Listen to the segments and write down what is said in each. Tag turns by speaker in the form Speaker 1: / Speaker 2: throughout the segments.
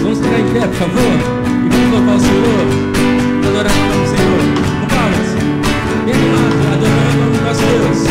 Speaker 1: Vamos ficar em pé, por favor, e vamos louvar o Senhor, adorar o nome do Senhor. Com palmas, bem animado, adorando o nome do nosso Deus.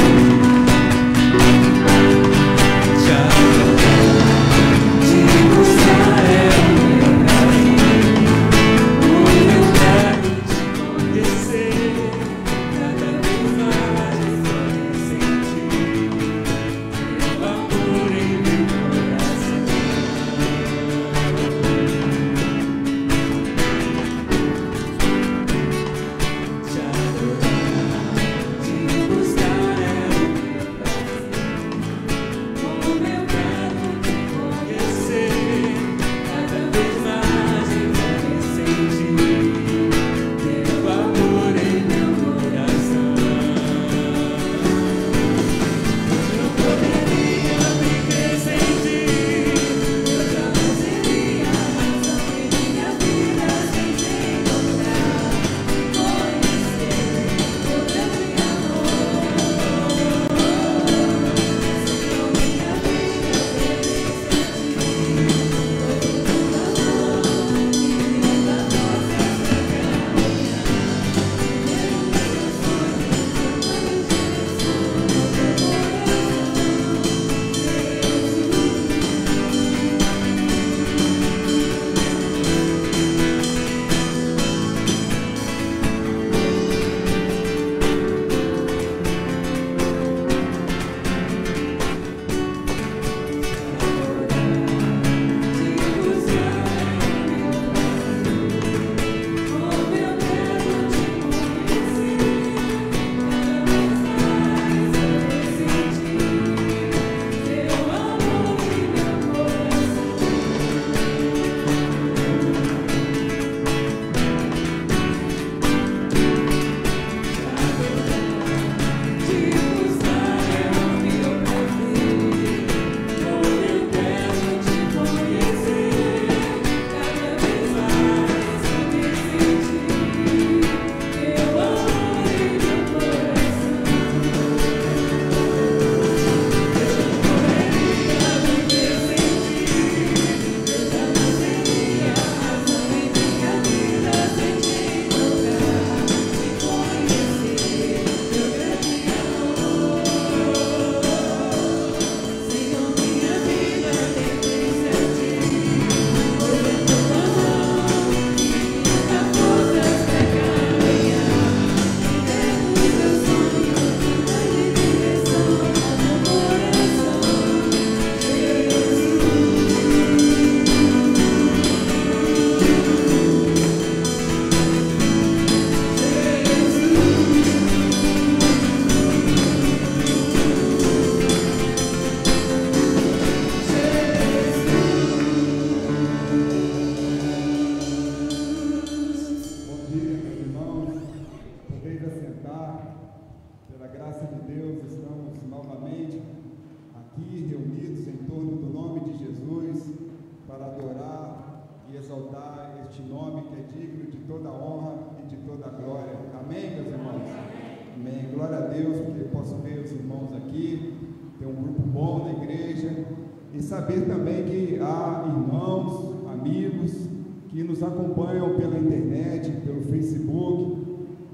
Speaker 2: Saber também que há irmãos, amigos que nos acompanham pela internet, pelo Facebook,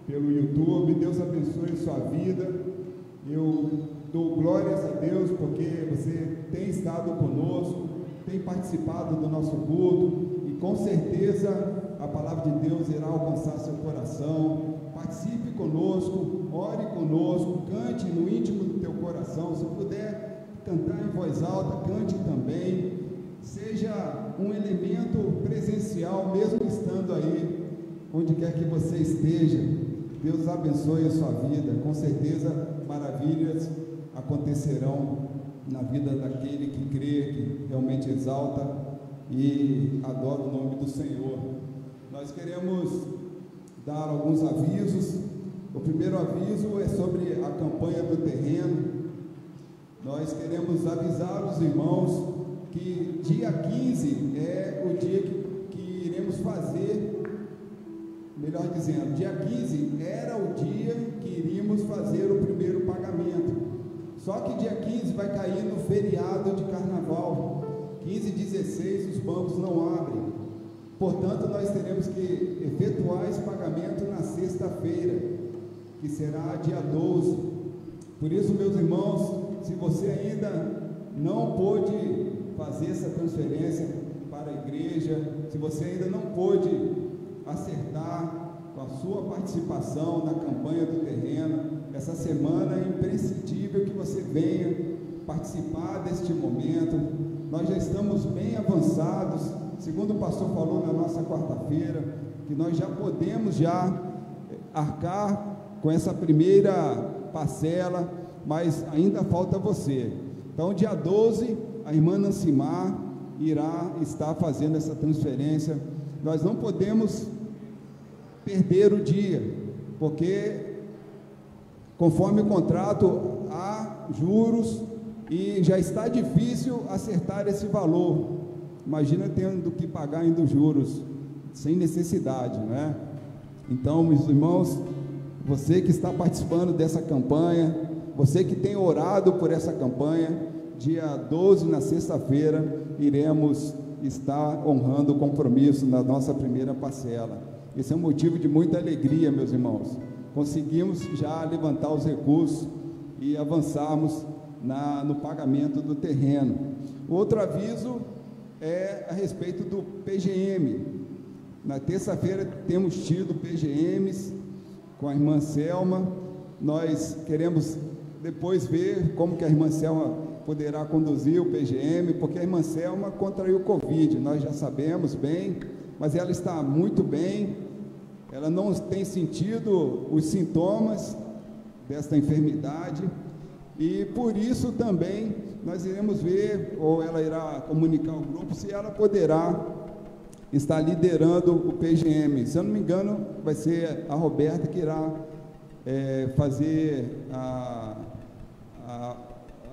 Speaker 2: pelo YouTube. Deus abençoe sua vida. Eu dou glórias a Deus porque você tem estado conosco, tem participado do nosso culto e com certeza a palavra de Deus irá alcançar seu coração. Participe conosco, ore conosco, cante no íntimo do teu coração. Se puder cantar em voz alta, cante também. Seja um elemento presencial, mesmo estando aí, onde quer que você esteja. Deus abençoe a sua vida. Com certeza, maravilhas acontecerão na vida daquele que crê, que realmente exalta e adora o nome do Senhor. Nós queremos dar alguns avisos. O primeiro aviso é sobre a campanha do terreno. Nós queremos avisar os irmãos que dia 15 é o dia que iremos fazer, melhor dizendo, dia 15 era o dia que iríamos fazer o primeiro pagamento. Só que dia 15 vai cair no feriado de carnaval, 15h16 os bancos não abrem. Portanto, nós teremos que efetuar esse pagamento na sexta-feira, que será dia 12. Por isso, meus irmãos, se você ainda não pôde fazer essa transferência para a igreja, se você ainda não pôde acertar com a sua participação na campanha do terreno, essa semana é imprescindível que você venha participar deste momento. Nós já estamos bem avançados, segundo o pastor falou na nossa quarta-feira, que nós já podemos arcar com essa primeira parcela, mas ainda falta você. Então, dia 12, a irmã Nancimar irá estar fazendo essa transferência. Nós não podemos perder o dia, porque conforme o contrato há juros e já está difícil acertar esse valor. Imagina tendo que pagar ainda os juros sem necessidade, né? Então, meus irmãos, você que está participando dessa campanha, você que tem orado por essa campanha, dia 12, na sexta-feira, iremos estar honrando o compromisso na nossa primeira parcela. Esse é um motivo de muita alegria, meus irmãos. Conseguimos já levantar os recursos e avançarmos no pagamento do terreno. Outro aviso é a respeito do PGM. Na terça-feira temos tido PGMs com a irmã Selma. Nós queremos depois ver como que a irmã Selma poderá conduzir o PGM, porque a irmã Selma contraiu o Covid, nós já sabemos bem, mas ela está muito bem, ela não tem sentido os sintomas desta enfermidade, e por isso também nós iremos ver, ou ela irá comunicar ao grupo, se ela poderá estar liderando o PGM. Se eu não me engano, vai ser a Roberta que irá fazer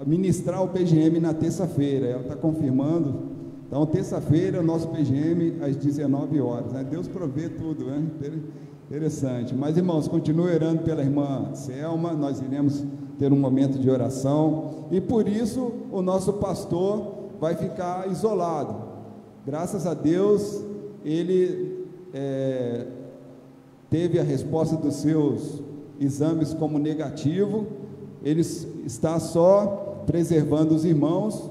Speaker 2: ministrar o PGM na terça-feira. Ela está confirmando. Então, terça-feira, o nosso PGM às 19 horas, né? Deus provê tudo, né? Interessante. Mas, irmãos, continue orando pela irmã Selma. Nós iremos ter um momento de oração, e por isso o nosso pastor vai ficar isolado. Graças a Deus, ele teve a resposta dos seus exames como negativo. Ele está só preservando os irmãos,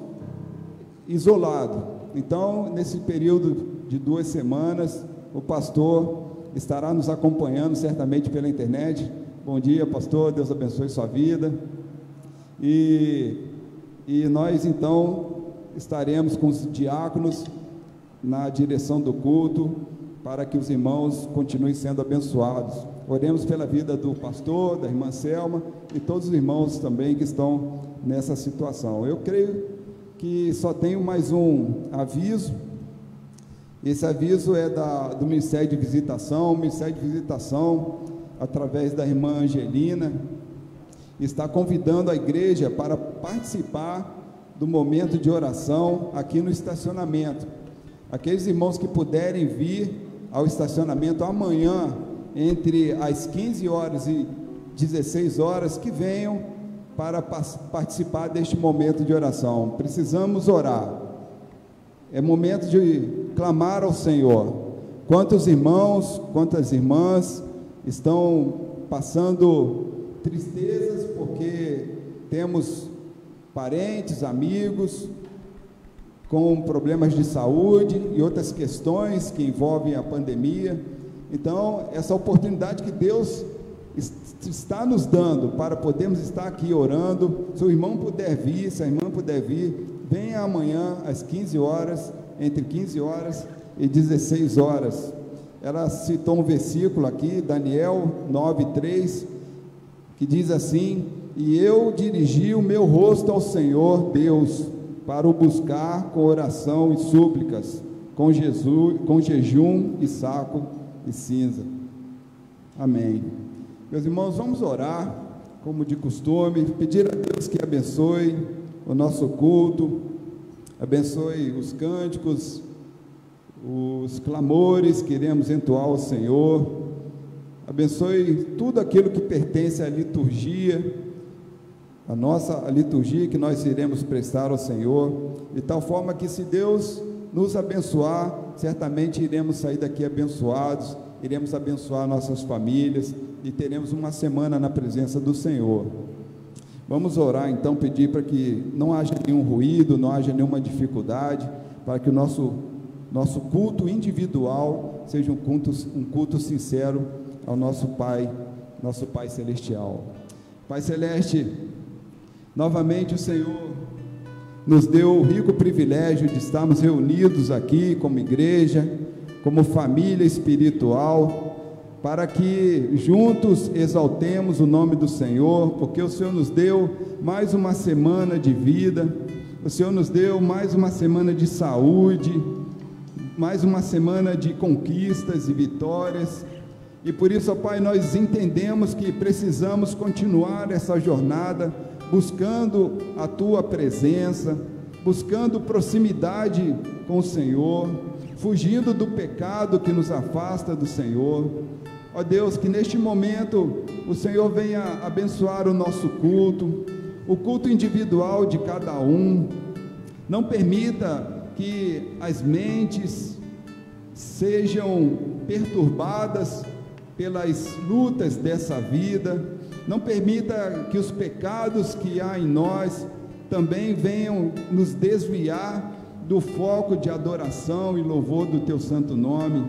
Speaker 2: isolado. Então, nesse período de 2 semanas, o pastor estará nos acompanhando certamente pela internet. Bom dia, pastor, Deus abençoe sua vida. E nós, então, estaremos com os diáconos na direção do culto, para que os irmãos continuem sendo abençoados. Oremos pela vida do pastor, da irmã Selma, e todos os irmãos também que estão nessa situação. Eu creio que só tenho mais um aviso. Esse aviso é do Ministério de Visitação. O Ministério de Visitação, através da irmã Angelina, está convidando a igreja para participar do momento de oração aqui no estacionamento. Aqueles irmãos que puderem vir ao estacionamento amanhã, entre as 15 horas e 16 horas, que venham para participar deste momento de oração. Precisamos orar. É momento de clamar ao Senhor. Quantos irmãos, quantas irmãs estão passando tristezas porque temos parentes, amigos com problemas de saúde e outras questões que envolvem a pandemia. Então, essa oportunidade que Deus está nos dando para podermos estar aqui orando. Se o irmão puder vir, se a irmã puder vir, venha amanhã às 15 horas, entre 15 horas e 16 horas. Ela citou um versículo aqui, Daniel 9:3, que diz assim: e eu dirigi o meu rosto ao Senhor Deus, para o buscar com oração e súplicas, com jejum e saco e cinza. Amém. Meus irmãos, vamos orar, como de costume, pedir a Deus que abençoe o nosso culto, abençoe os cânticos, os clamores que iremos entoar ao Senhor, abençoe tudo aquilo que pertence à liturgia, a nossa liturgia que nós iremos prestar ao Senhor, de tal forma que, se Deus nos abençoar, certamente iremos sair daqui abençoados, iremos abençoar nossas famílias e teremos uma semana na presença do Senhor. Vamos orar então, pedir para que não haja nenhum ruído, não haja nenhuma dificuldade, para que o nosso culto individual seja um culto sincero ao nosso Pai Celestial. Pai Celeste, novamente o Senhor nos deu o rico privilégio de estarmos reunidos aqui como igreja, como família espiritual, para que juntos exaltemos o nome do Senhor, porque o Senhor nos deu mais uma semana de vida, o Senhor nos deu mais uma semana de saúde, mais uma semana de conquistas e vitórias, e por isso, ó Pai, nós entendemos que precisamos continuar essa jornada, buscando a Tua presença, buscando proximidade com o Senhor, fugindo do pecado que nos afasta do Senhor. Ó Deus, que neste momento o Senhor venha abençoar o nosso culto, o culto individual de cada um. Não permita que as mentes sejam perturbadas pelas lutas dessa vida. Não permita que os pecados que há em nós também venham nos desviar do foco de adoração e louvor do Teu santo nome.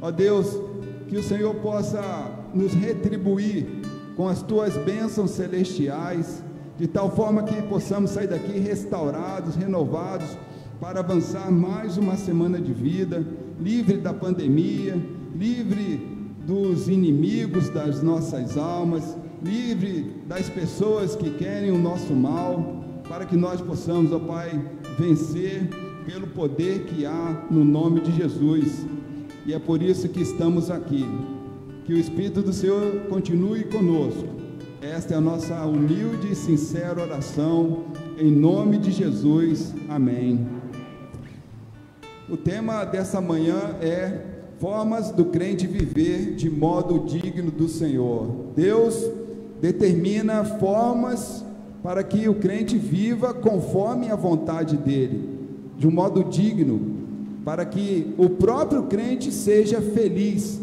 Speaker 2: Ó Deus, que o Senhor possa nos retribuir com as Tuas bênçãos celestiais, de tal forma que possamos sair daqui restaurados, renovados, para avançar mais uma semana de vida, livre da pandemia, livre dos inimigos das nossas almas, livre das pessoas que querem o nosso mal, para que nós possamos, ó Pai, vencer pelo poder que há no nome de Jesus. E é por isso que estamos aqui. Que o Espírito do Senhor continue conosco. Esta é a nossa humilde e sincera oração, em nome de Jesus. Amém. O tema dessa manhã é formas do crente viver de modo digno do Senhor. Deus determina formas para que o crente viva conforme a vontade dele, de um modo digno, para que o próprio crente seja feliz.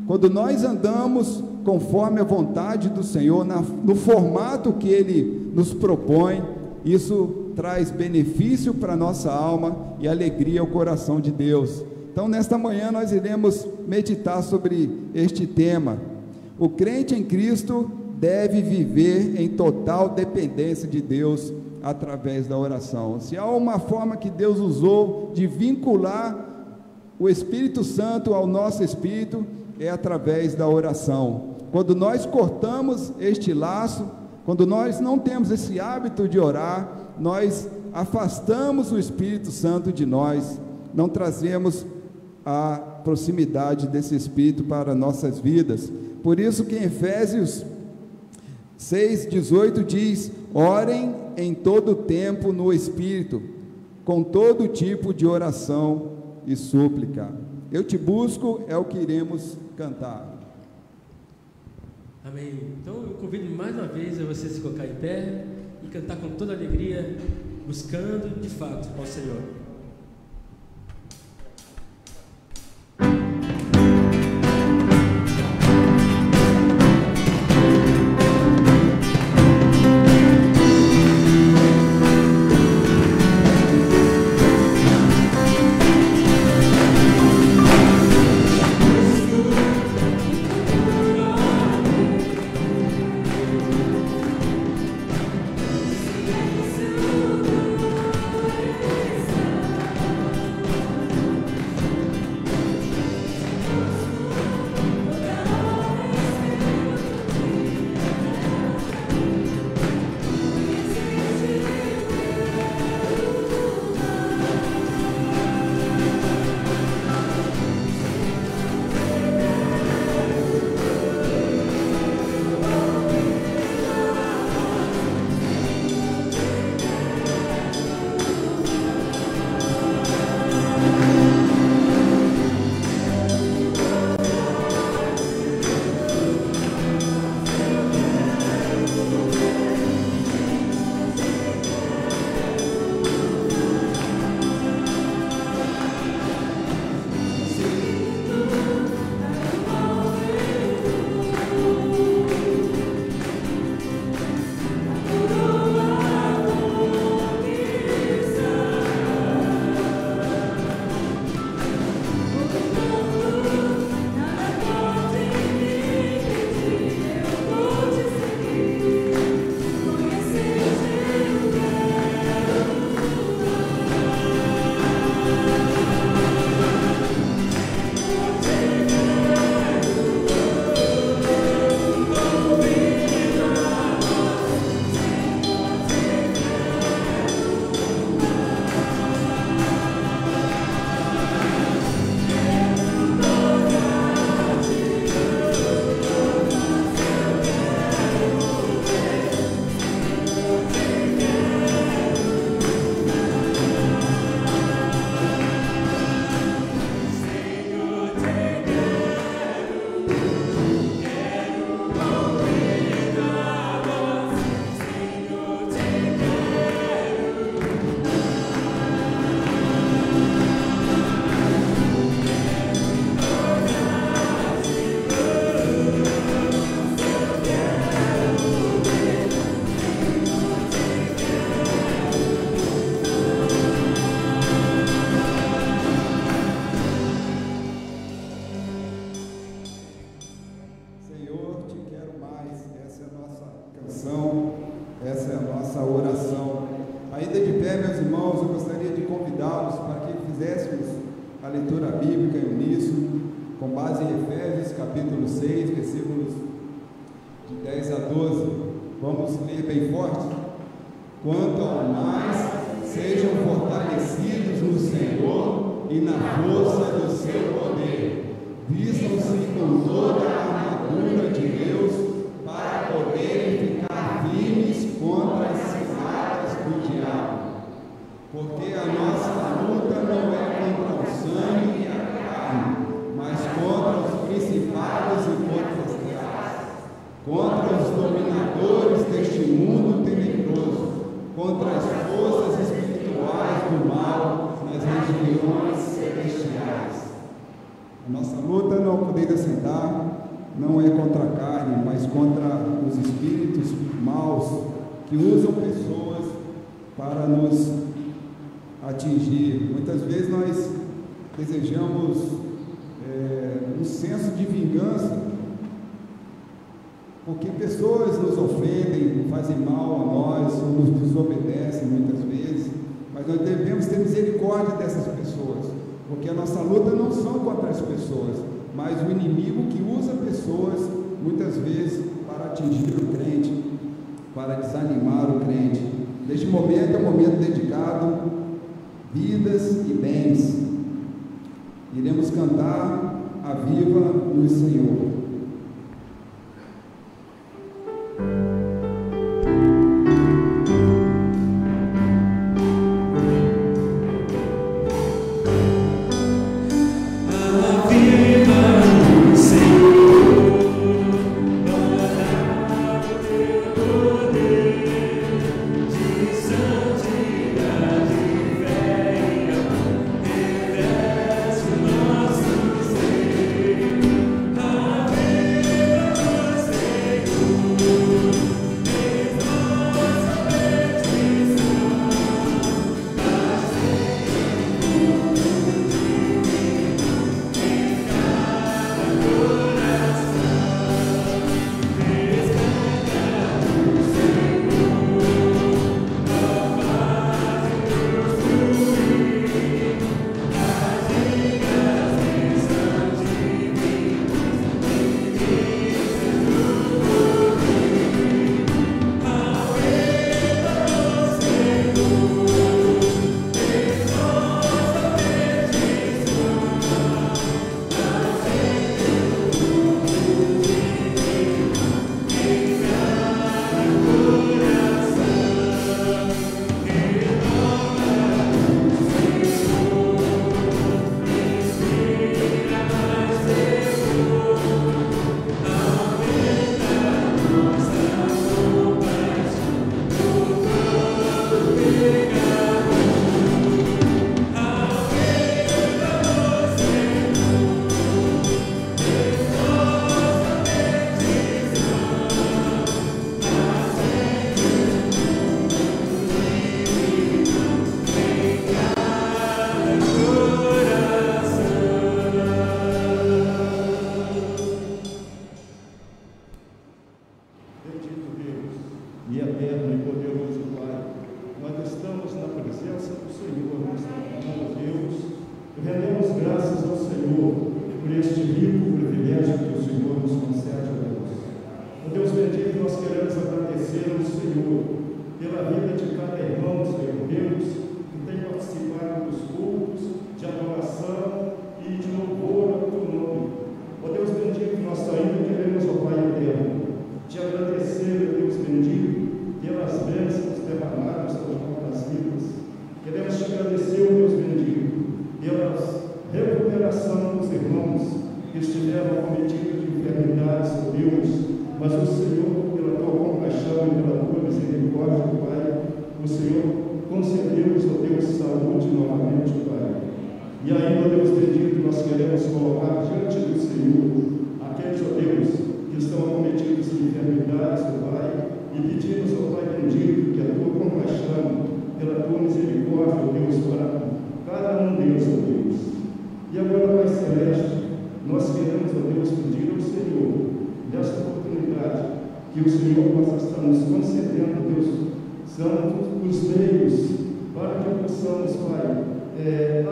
Speaker 2: Quando nós andamos conforme a vontade do Senhor, no formato que Ele nos propõe, isso traz benefício para a nossa alma e alegria ao coração de Deus. Então, nesta manhã, nós iremos meditar sobre este tema. O crente em Cristo deve viver em total dependência de Deus através da oração. Se há uma forma que Deus usou de vincular o Espírito Santo ao nosso espírito, é através da oração. Quando nós cortamos este laço, quando nós não temos esse hábito de orar, nós afastamos o Espírito Santo de nós, não trazemos a proximidade desse Espírito para nossas vidas. Por isso que em Efésios 6:18 diz: orem em todo tempo no Espírito, com todo tipo de oração e súplica. Eu te busco é o que iremos cantar.
Speaker 1: Amém. Então eu convido mais uma vez a você se colocar em pé e cantar com toda alegria, buscando de fato ao Senhor.
Speaker 3: Yes.
Speaker 2: com base em Efésios capítulo 6, versículos de 10 a 12. Vamos ler bem forte? Quanto ao mais, sejam fortalecidos no Senhor e na força do seu poder. Vistam-se com toda a armadura de Deus para poderem ficar firmes contra as ciladas do diabo. Porque a nossa luta não é contra o sangue e a carne, mas contra os principados e potestades, contra os dominadores deste mundo tenebroso, contra as forças espirituais do mal nas regiões celestiais. A nossa luta, não poder assentar, não é contra a carne, mas contra os espíritos maus que usam pessoas para nos atingir. Muitas vezes nós desejamos um senso de vingança, porque pessoas nos ofendem, fazem mal a nós, ou nos desobedecem muitas vezes, mas nós devemos ter misericórdia dessas pessoas, porque a nossa luta não são contra as pessoas, mas o inimigo que usa pessoas, muitas vezes, para atingir o crente, para desanimar o crente. Neste momento é um momento dedicado vidas e bens. Iremos cantar a viva no Senhor.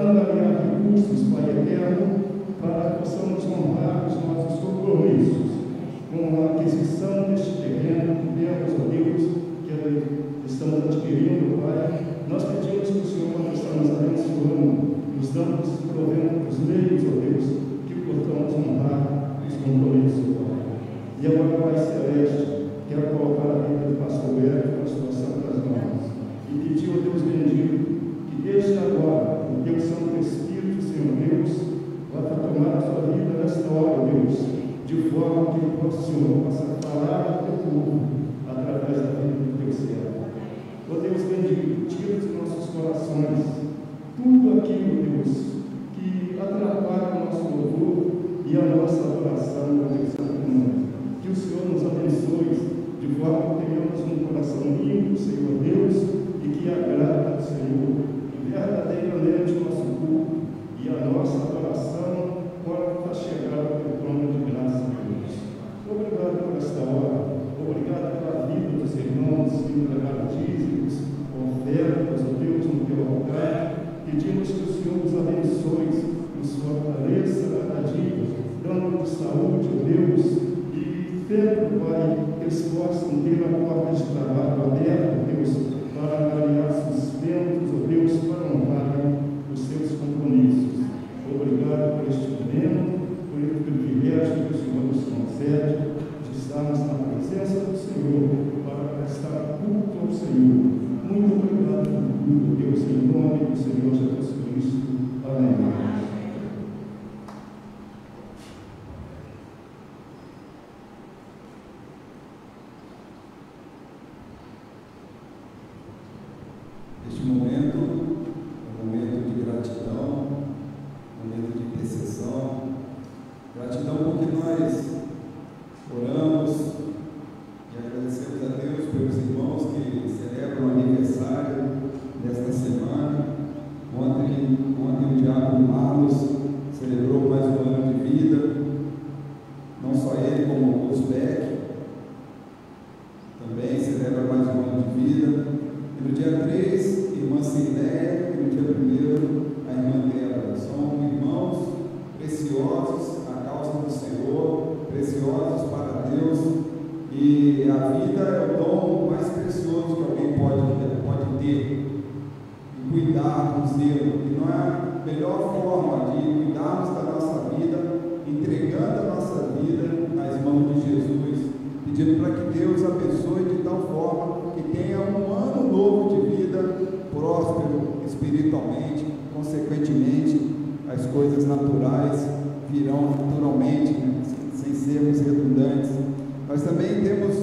Speaker 3: Angariar recursos, Pai eterno, para que possamos honrar compromissos. Com a aquisição deste terreno, terras, ó Deus, que estamos adquirindo, Pai, nós pedimos que o Senhor está nos abençoando, nos provendo os meios, ó Deus, que possamos honrar os compromissos, Pai. E agora, Pai Celeste, quero colocar a vida do pastor Beto, pastor Santas mãos, e pedir ao Deus bendito que desde agora, o teu Santo Espírito, Senhor Deus, vá tomar a sua vida nesta hora, Deus, de forma que o Senhor possa falar ao teu povo através da vida do teu servo. Ó Deus bendito, tira dos nossos corações tudo aquilo, Deus, que atrapalha o nosso louvor e a nossa adoração, ó Deus Santo. Que o Senhor nos abençoe de forma que tenhamos um coração limpo, Senhor Deus, e que agrada ao Senhor verdadeiramente o nosso culto e a nossa adoração para chegar ao teu trono de graça, Deus. Obrigado por esta hora, obrigado pela vida dos irmãos, vindo levar dízimos, ofertas, ó Deus, no teu altar. Pedimos que o Senhor nos abençoe, nos fortaleça cada dia, dando-nos saúde, ó Deus, e sempre, Pai, eles possam ter a porta de trabalho aberta, Deus, para angariar sustentos, ó Deus, para honrar os seus compromissos. Obrigado por este momento, por esse privilégio que o Senhor nos concede de estarmos na presença do Senhor para prestar culto ao Senhor. Muito obrigado por tudo, Deus, em nome do Senhor Jesus Cristo. Amém.
Speaker 2: Este momento é um momento de gratidão, um momento de intercessão. Gratidão porque nós oramos e agradecemos a Deus pelos irmãos que celebram o aniversário desta semana. Ontem o diácono Marlos celebrou mais um ano de vida, não só ele, como o Osbeck também celebra mais um ano de vida. E no dia 3, irmã Cileia, e no dia 1, a irmã Débora. São irmãos preciosos à causa do Senhor, preciosos para Deus, e a vida é o dom mais precioso que alguém pode ter, e cuidar do zelo. E não é a melhor forma de cuidarmos da nossa vida, entregando a nossa vida nas mãos de Jesus, pedindo para que Deus abençoe de tal forma que tenha um ano novo de vida, próspero espiritualmente. Consequentemente, as coisas naturais virão naturalmente, né? Sem sermos redundantes. Nós também temos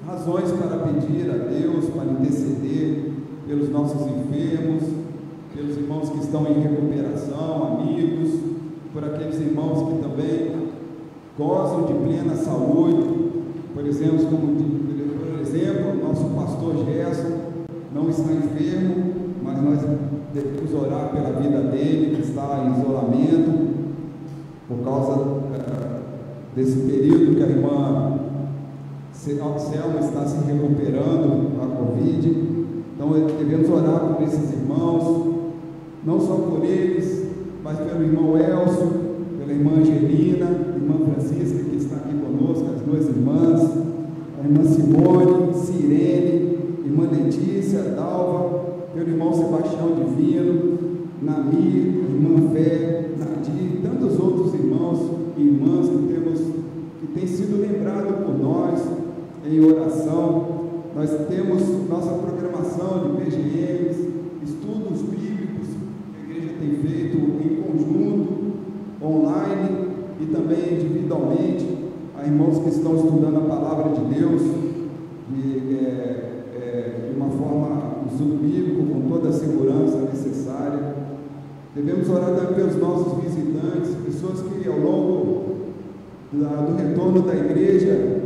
Speaker 2: razões para pedir a Deus, para interceder pelos nossos enfermos, pelos irmãos que estão em recuperação, amigos, por aqueles irmãos que também gozam de plena saúde. Por exemplo, nosso pastor Gerson não está enfermo, mas nós devemos orar pela vida dele, que está em isolamento, por causa desse período que a irmã Selma está se recuperando da Covid. Então devemos orar por esses irmãos, não só por eles, mas pelo irmão Elcio, pela irmã Angelina, irmã Francisca, que está aqui conosco, as duas irmãs, a irmã Simone, Sirene, irmã Letícia, Dalva, pelo irmão Sebastião Divino, Nami, irmã Fé, Nadir, e tantos outros irmãos e irmãs que têm sido lembrados por nós em oração. Nós temos nossa programação de PGMs, estudos bíblicos que a igreja tem feito em conjunto, online e também individualmente. Há irmãos que estão estudando a palavra de Deus de uma forma, estudo bíblico, com toda a segurança necessária. Devemos orar também pelos nossos visitantes, pessoas que ao longo do retorno da igreja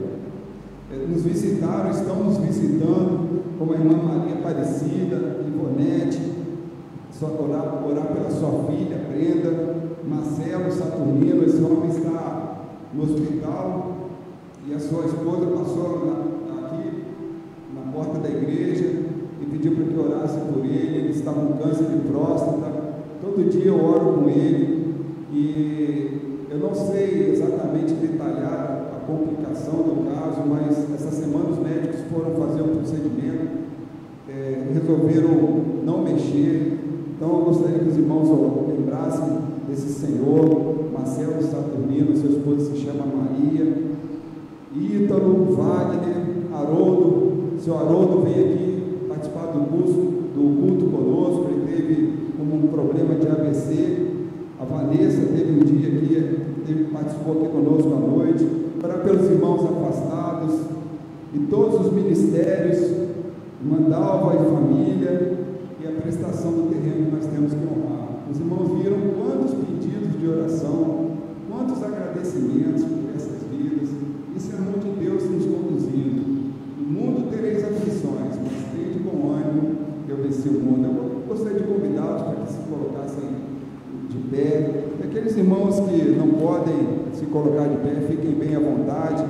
Speaker 2: nos visitaram, estão nos visitando, como a irmã Maria Aparecida, Ivonete, orar pela sua filha, Brenda, Marcelo Saturnino. Esse homem está no hospital e a sua esposa passou aqui na porta da igreja e pediu para que orasse por ele. Ele está com câncer de próstata. Todo dia eu oro com ele e eu não não sei exatamente detalhar a complicação do caso, mas essa semana os médicos foram fazer um procedimento, resolveram não mexer. Então eu gostaria que os irmãos lembrassem desse senhor. Marcelo está dormindo, sua esposa se chama Maria. Ítalo, Wagner, Haroldo. Seu Haroldo veio aqui participar do culto conosco. Ele teve um problema de AVC. A Vanessa teve um dia aqui, participou aqui conosco à noite. Orar pelos irmãos afastados e todos os ministérios, Mandalva e família, e a prestação do terreno que nós temos que honrar. Os irmãos viram quantos pedidos de oração, quantos agradecimentos por essas vidas. Isso é a mão de Deus nos conduzindo. No mundo tereis aflições, mas tende bom ânimo, eu venci o mundo. Eu gostaria de convidá-los para que se colocassem de pé. E aqueles irmãos que não podem se colocar de pé, fiquem bem à vontade.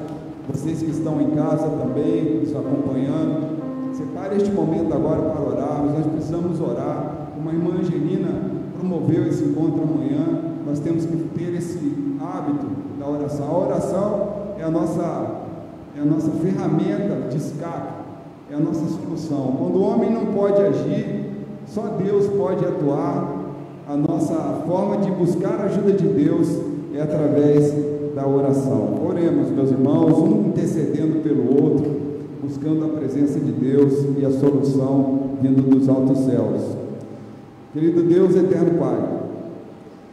Speaker 2: Vocês que estão em casa também, nos acompanhando, separe este momento agora para orarmos. Nós precisamos orar. Uma irmã Angelina promoveu esse encontro amanhã. Nós temos que ter esse hábito da oração. A oração é a nossa ferramenta de escape, é a nossa solução. Quando o homem não pode agir, só Deus pode atuar. A nossa forma de buscar a ajuda de Deus é através da oração. Oremos, meus irmãos, um intercedendo pelo outro, buscando a presença de Deus e a solução vindo dos altos céus. Querido Deus, eterno Pai,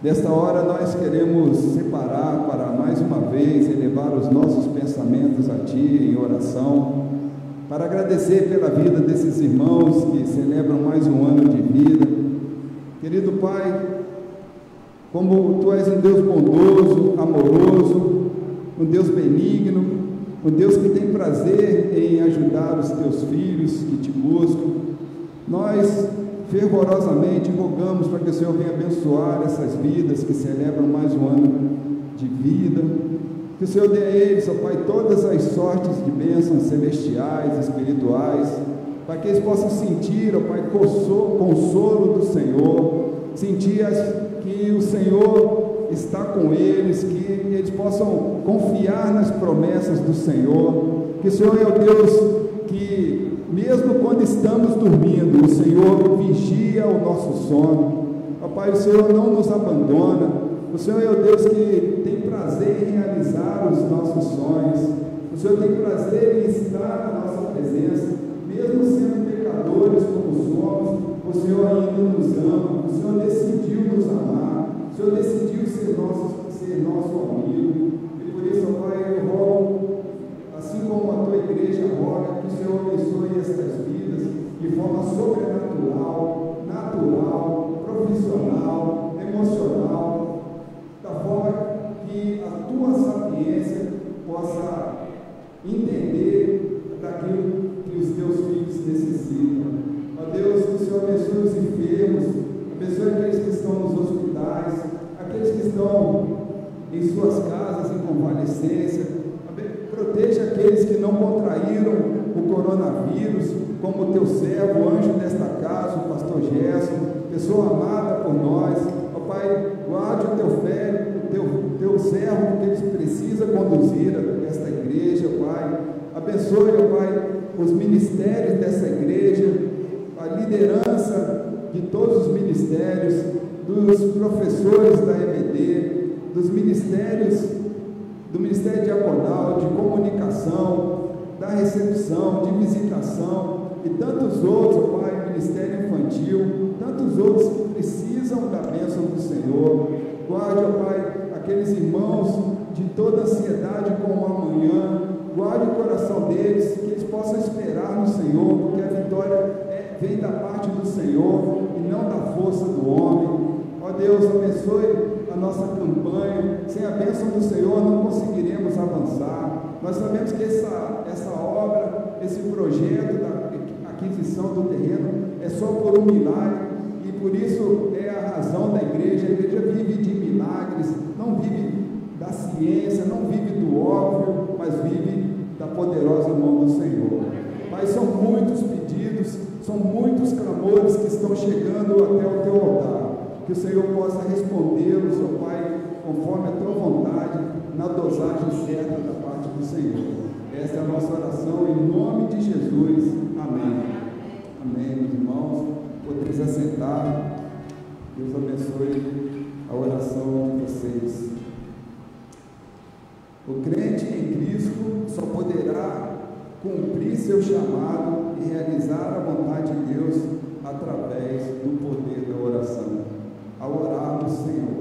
Speaker 2: nesta hora nós queremos separar para mais uma vez elevar os nossos pensamentos a Ti em oração, para agradecer pela vida desses irmãos que celebram mais um ano de vida. Querido Pai, como Tu és um Deus bondoso, amoroso, um Deus benigno, um Deus que tem prazer em ajudar os Teus filhos que Te buscam, nós fervorosamente rogamos para que o Senhor venha abençoar essas vidas que celebram mais um ano de vida, que o Senhor dê a eles, ó Pai, todas as sortes de bênçãos celestiais, espirituais, para que eles possam sentir, ó Pai, consolo do Senhor, sentir que o Senhor está com eles, que eles possam confiar nas promessas do Senhor, que o Senhor é o Deus que, mesmo quando estamos dormindo, o Senhor vigia o nosso sono. Ó Pai, o Senhor não nos abandona, o Senhor é o Deus que tem prazer em realizar os nossos sonhos, o Senhor tem prazer em estar na nossa presença, mesmo sendo pecadores como somos, o Senhor ainda nos ama, o Senhor decidiu nos amar, o Senhor decidiu ser nosso amigo, e por isso, ó Pai, eu rogo, assim como a Tua igreja roga, que o Senhor abençoe estas vidas de forma sobrenatural, natural, profissional, emocional, da forma que a Tua sapiência possa entender daquilo que os Teus filhos necessitam. Ó Deus, que o Senhor abençoe os enfermos, abençoe aqueles que estão nos hospitais, aqueles que estão em suas casas em convalescência, proteja aqueles que não contraíram o coronavírus, como o Teu servo, o anjo desta casa, o pastor Gerson, pessoa amada por nós. Ó Pai, guarde o Teu servo, porque eles precisam conduzir esta igreja, Pai. Abençoe, ó Pai, os ministérios dessa igreja, a liderança de todos os ministérios, dos professores da EBD, dos ministérios, do Ministério Diaconal, de comunicação, da recepção, de visitação, e tantos outros, ó Pai, Ministério Infantil, tantos outros que precisam da bênção do Senhor. Guarde, ó Pai, aqueles irmãos de toda ansiedade com o amanhã, guarde o coração deles, que eles possam esperar no Senhor, porque a vitória vem da parte do Senhor e não da força do homem. Ó Deus, abençoe a nossa campanha. Sem a bênção do Senhor não conseguiremos avançar. Nós sabemos que essa obra, esse projeto da aquisição do terreno é só por um milagre, e por isso é a razão da igreja. A igreja vive de milagres, não vive da ciência, não vive do óbvio, mas vive da poderosa mão do Senhor. Mas são muitos pedidos, são muitos clamores que estão chegando até o Teu altar. Que o Senhor possa respondê-los, ó Pai, conforme a Tua vontade, certa da parte do Senhor. Esta é a nossa oração em nome de Jesus. Amém. Amém, meus irmãos. Podemos assentar. Deus abençoe a oração de vocês. O crente em Cristo só poderá cumprir seu chamado e realizar a vontade de Deus através do poder da oração, ao orar no Senhor.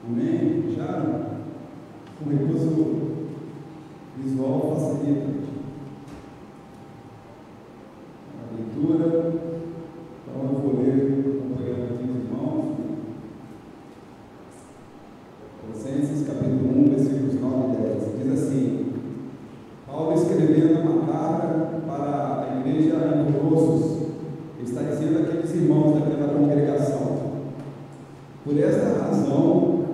Speaker 2: Amém? Já o recurso visual facilita a leitura. Então eu vou ler acompanhando aqui os irmãos. Colossenses capítulo 1, versículos 9 e 10. Diz assim: Paulo escrevendo uma carta para a igreja em Colossos, está dizendo àqueles irmãos daquela congregação: por esta razão,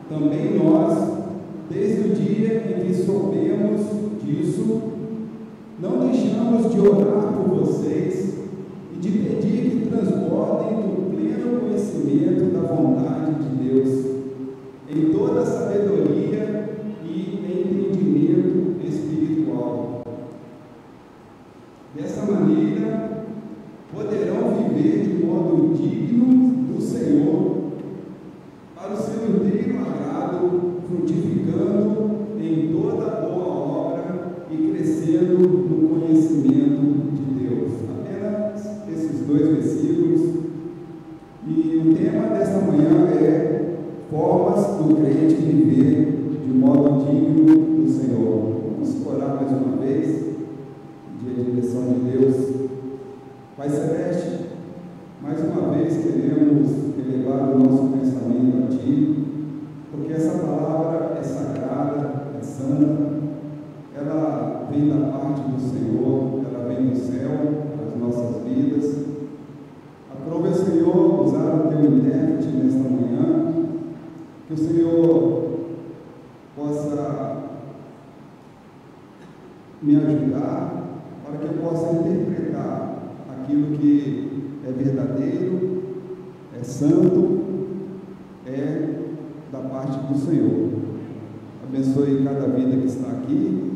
Speaker 2: também nós, desde o dia em que soubemos disso, não deixamos de orar por vocês e de pedir que transbordem do pleno conhecimento da vontade de Deus, em toda sabedoria e entendimento espiritual. Dessa maneira, poderão viver de modo digno do Senhor, para o seu inteiro agrado, frutificando em toda boa obra e crescendo no conhecimento de Deus. Apenas esses dois versículos. E o tema desta manhã é formas do crente viver de modo digno do Senhor. Vamos orar mais uma vez, pedir a direção de Deus. Pai Celeste, mais uma vez queremos elevar levar o nosso pensamento a Ti, porque essa palavra é sagrada, é santa, ela vem da parte do Senhor, ela vem do céu, das nossas vidas. Aprove, Senhor, usar o Teu intérprete nesta manhã, que o Senhor possa me ajudar para que eu possa interpretar aquilo que é verdadeiro, é santo, é da parte do Senhor. Abençoe cada vida que está aqui,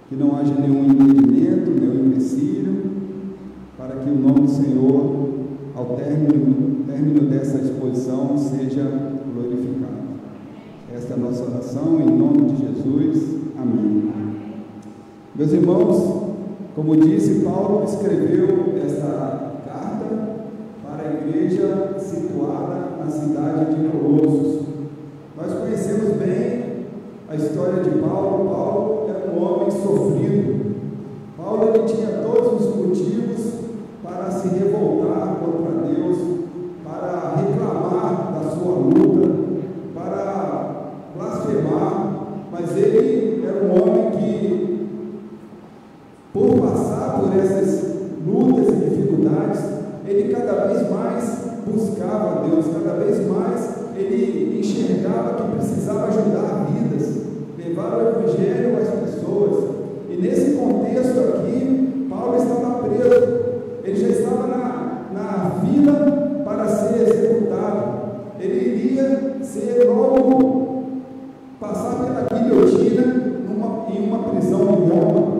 Speaker 2: que não haja nenhum impedimento, nenhum empecilho, para que o nome do Senhor, ao término dessa exposição, seja glorificado. Esta é a nossa oração, em nome de Jesus. Amém. Meus irmãos, como disse, Paulo escreveu esta carta para a igreja situada na cidade de Colossos. Nós conhecemos bem a história de Paulo. Paulo era um homem sofrido. Paulo ele tinha todos os motivos para se revoltar contra Deus, para reclamar da sua luta, para blasfemar, mas ele era um homem que, por passar por essas lutas e dificuldades, ele cada vez mais buscava Deus, cada vez mais ele enxergava que precisava ajudar vidas, levar o Evangelho às pessoas. E nesse contexto aqui, Paulo estava preso, ele já estava na fila para ser executado, ele iria ser logo passar pela guilhotina em uma prisão em Roma.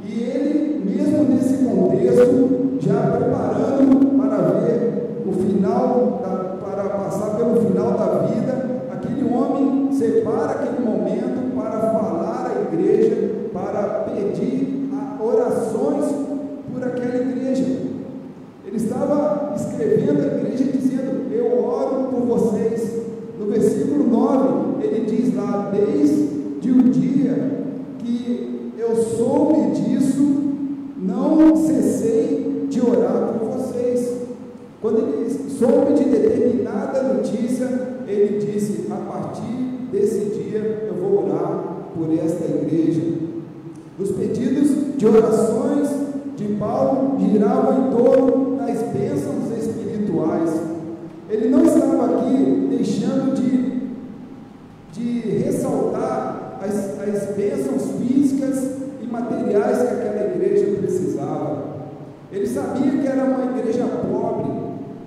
Speaker 2: E ele, mesmo nesse contexto, já preparando para ver o final, para passar pelo final da vida, aquele homem separa aquele momento para falar à igreja, para pedir orações por aquela igreja. Ele estava escrevendo à igreja dizendo: eu oro por vocês. No versículo 9, ele diz lá: desde o dia que eu soube disso, não cessei de orar por vocês. Quando ele soube de determinada notícia, ele disse: a partir desse dia eu vou orar por esta igreja. Os pedidos de orações de Paulo giravam em torno das bênçãos espirituais. Ele não estava aqui deixando de ressaltar as bênçãos físicas e materiais que aquela igreja precisava. Ele sabia que era uma igreja pobre,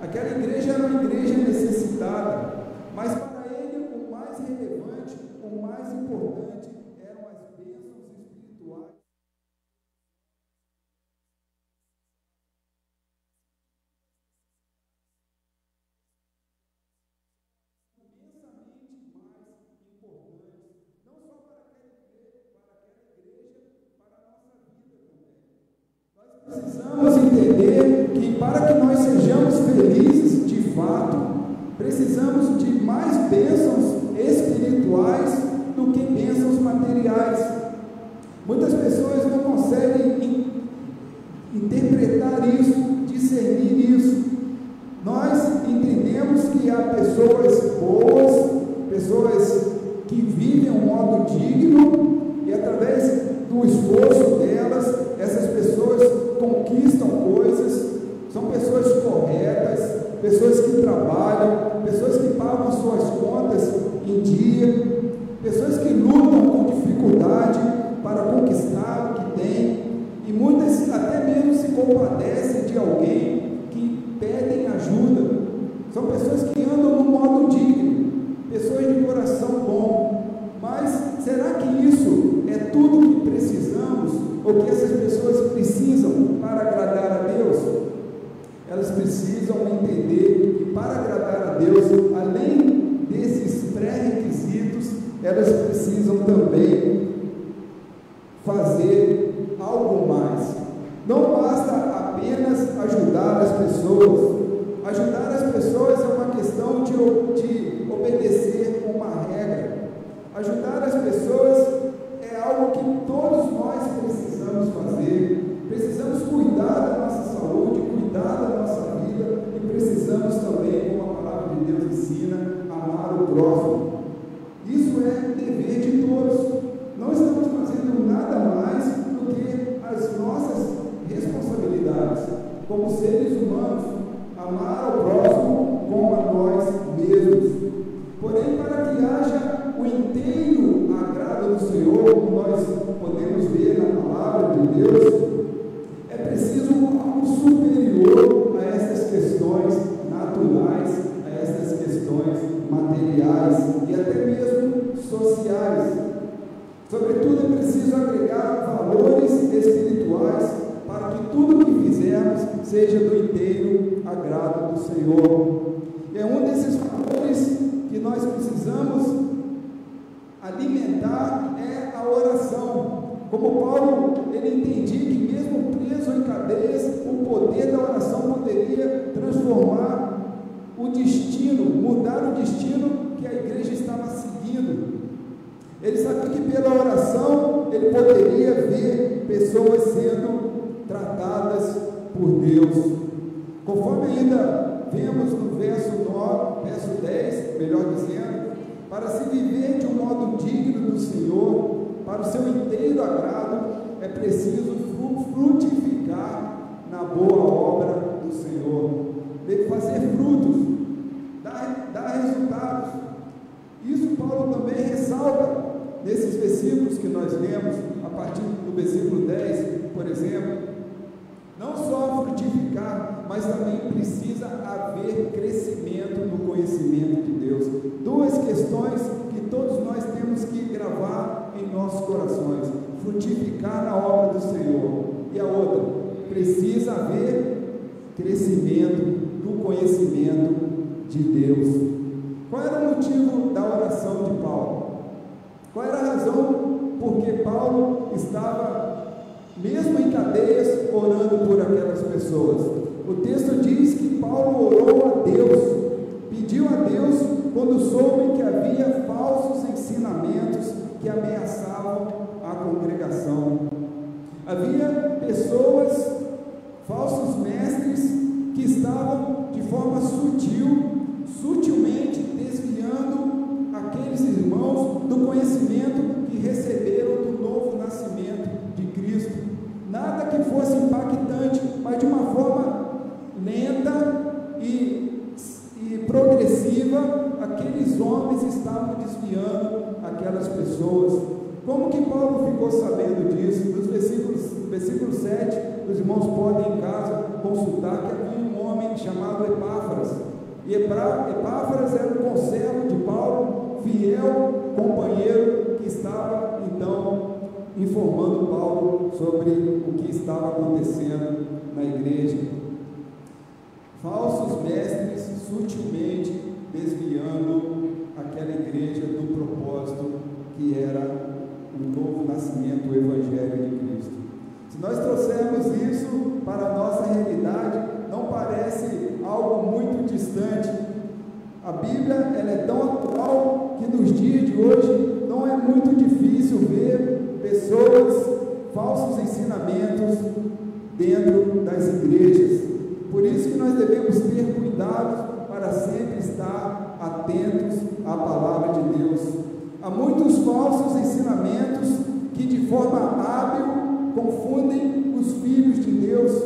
Speaker 2: aquela igreja era uma igreja necessitada, mas para ele o mais relevante, o mais importante eram as bênçãos espirituais. Precisamos entender que para que nós sejamos felizes de fato, precisamos de mais bênçãos espirituais do que bênçãos materiais. Muitas pessoas não conseguem interpretar isso, discernir isso. Nós entendemos que há pessoas boas, pessoas que vivem um modo digno, e através do esforço delas, essas pessoas conquistam coisas, são pessoas corretas, pessoas que trabalham, pessoas que pagam suas contas em dia, pessoas que lutam com dificuldade para conquistar o que tem, e muitas até mesmo se compadecem de alguém que pedem ajuda. São pessoas que andam no modo digno, pessoas de coração bom. Mas será que isso é tudo que precisamos, ou que essas pessoas precisam para agradar a Deus? Elas precisam entender que para agradar a Deus, além desses pré-requisitos, elas precisam também fazer algo mais. Não basta apenas ajudar as pessoas. Ajudar as pessoas é uma questão de obedecer uma regra. Ajudar as pessoas é algo que todos nós precisamos fazer. Precisamos cuidar da nossa saúde, cuidar da nossa vida, e precisamos também, como a palavra próximo. Isso é dever de todos. Não estamos fazendo nada mais do que as nossas responsabilidades como seres humanos, amar ao próximo como a nós mesmos. Porém, para que haja o inteiro agrado do Senhor, como nós podemos ver na palavra de Deus, é preciso algo superior a essas questões naturais, a essas questões materiais e até mesmo sociais. Sobretudo, é preciso agregar valores espirituais para que tudo que fizermos seja do inteiro agrado do Senhor. E é um desses valores que nós precisamos alimentar é a oração. Como Paulo, ele entendia que mesmo preso em cadeias, o poder da oração poderia transformar o destino, mudar o destino que a igreja estava seguindo. Ele sabia que pela oração ele poderia ver pessoas sendo tratadas por Deus. Conforme ainda vemos no verso 10, melhor dizendo, para se viver de um modo digno do Senhor, para o seu inteiro agrado, é preciso frutificar na boa obra do Senhor. Deve fazer frutos, dar resultados. Isso Paulo também ressalta nesses versículos que nós lemos, a partir do versículo 10, por exemplo. Não só frutificar, mas também precisa haver crescimento no conhecimento de Deus. Duas questões que todos nós temos que gravar em nossos corações: frutificar na obra do Senhor, e a outra, precisa haver crescimento do conhecimento de Deus. Qual era o motivo da oração de Paulo? Qual era a razão por que Paulo estava, mesmo em cadeias, orando por aquelas pessoas? O texto diz que Paulo orou a Deus, pediu a Deus quando soube que havia falsos ensinamentos que ameaçavam a congregação. Havia pessoas, falsos mestres, que estavam de forma sutilmente desviando aqueles irmãos do conhecimento que receberam do novo nascimento de Cristo. Nada que fosse impactante, mas de uma forma lenta e progressiva, aqueles homens estavam desviando aquelas pessoas. Como que Paulo ficou sabendo disso? Nos versículo 7, os irmãos podem em casa consultar que havia um homem chamado Epáfras. E Epáfras era o conservo de Paulo, fiel companheiro, que estava então informando Paulo sobre o que estava acontecendo na igreja. Falsos mestres sutilmente desviando aquela igreja do propósito que era o novo nascimento, o Evangelho de Cristo. Se nós trouxermos isso para a nossa realidade, não parece algo muito distante. A Bíblia, ela é tão atual que nos dias de hoje não é muito difícil ver pessoas, falsos ensinamentos dentro das igrejas. Por isso que nós devemos ter cuidado para sempre estar atentos à palavra de Deus. Há muitos falsos ensinamentos que de forma hábil confundem os filhos de Deus.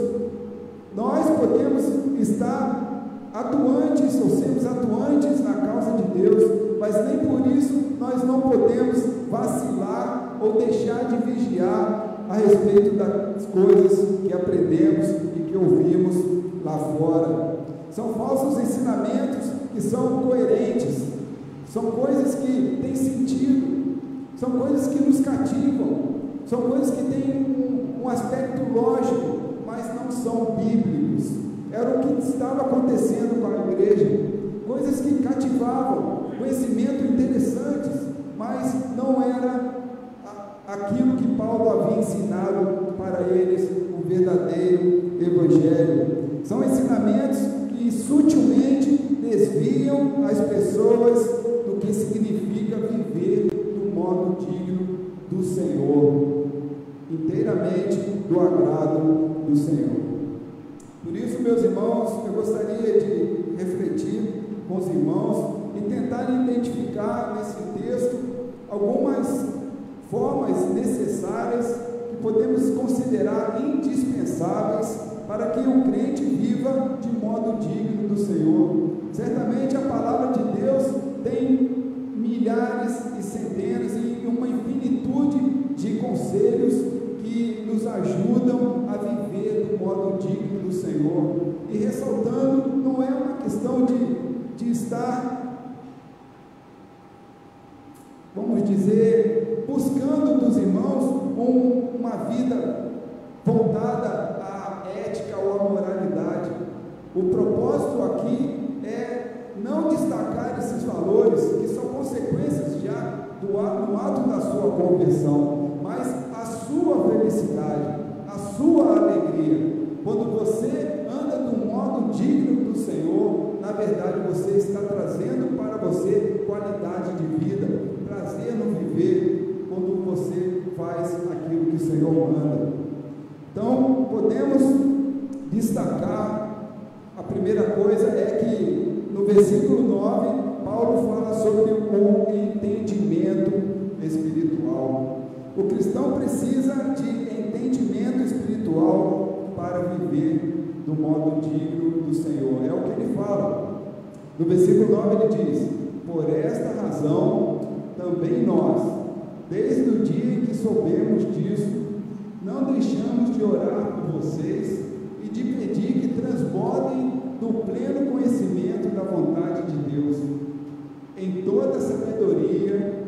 Speaker 2: Nós podemos estar atuantes ou sermos atuantes na causa de Deus, mas nem por isso nós não podemos vacilar ou deixar de vigiar a respeito das coisas que aprendemos e que ouvimos lá fora. São falsos ensinamentos que são coerentes, são coisas que têm sentido, são coisas que nos cativam, são coisas que têm um aspecto lógico, mas não são bíblicos. Era o que estava acontecendo com a igreja, coisas que cativavam, conhecimento interessantes, mas não era aquilo que Paulo havia ensinado para eles, o verdadeiro Evangelho. São ensinamentos que sutilmente desviam as pessoas do que significa viver do modo digno do Senhor, inteiramente do agrado do Senhor. Por isso, meus irmãos, eu gostaria de refletir com os irmãos e tentar identificar identificar nesse texto algumas formas necessárias que podemos considerar indispensáveis para que o crente viva de modo digno do Senhor. Certamente a palavra de Deus tem milhares e centenas e uma infinitude de conselhos que nos ajudam a viver do modo digno do Senhor. E ressaltando, não é uma questão de estar, vamos dizer, buscando dos irmãos uma vida voltada à ética ou à moralidade. O propósito aqui é não destacar esses valores que são consequências já no ato da sua conversão, mas a sua felicidade, a sua alegria. Quando você anda do modo digno do Senhor, na verdade você está trazendo para você qualidade de vida, prazer no viver, quando você faz aquilo que o Senhor manda. Então, podemos destacar, a primeira coisa é que no versículo 9, Paulo fala sobre o entendimento espiritual. O cristão precisa de entendimento espiritual para viver do modo digno do Senhor. É o que ele fala. No versículo 9 ele diz: por esta razão, também nós, desde o dia em que soubemos disso, não deixamos de orar por vocês e de pedir que transbordem do pleno conhecimento da vontade de Deus, em toda sabedoria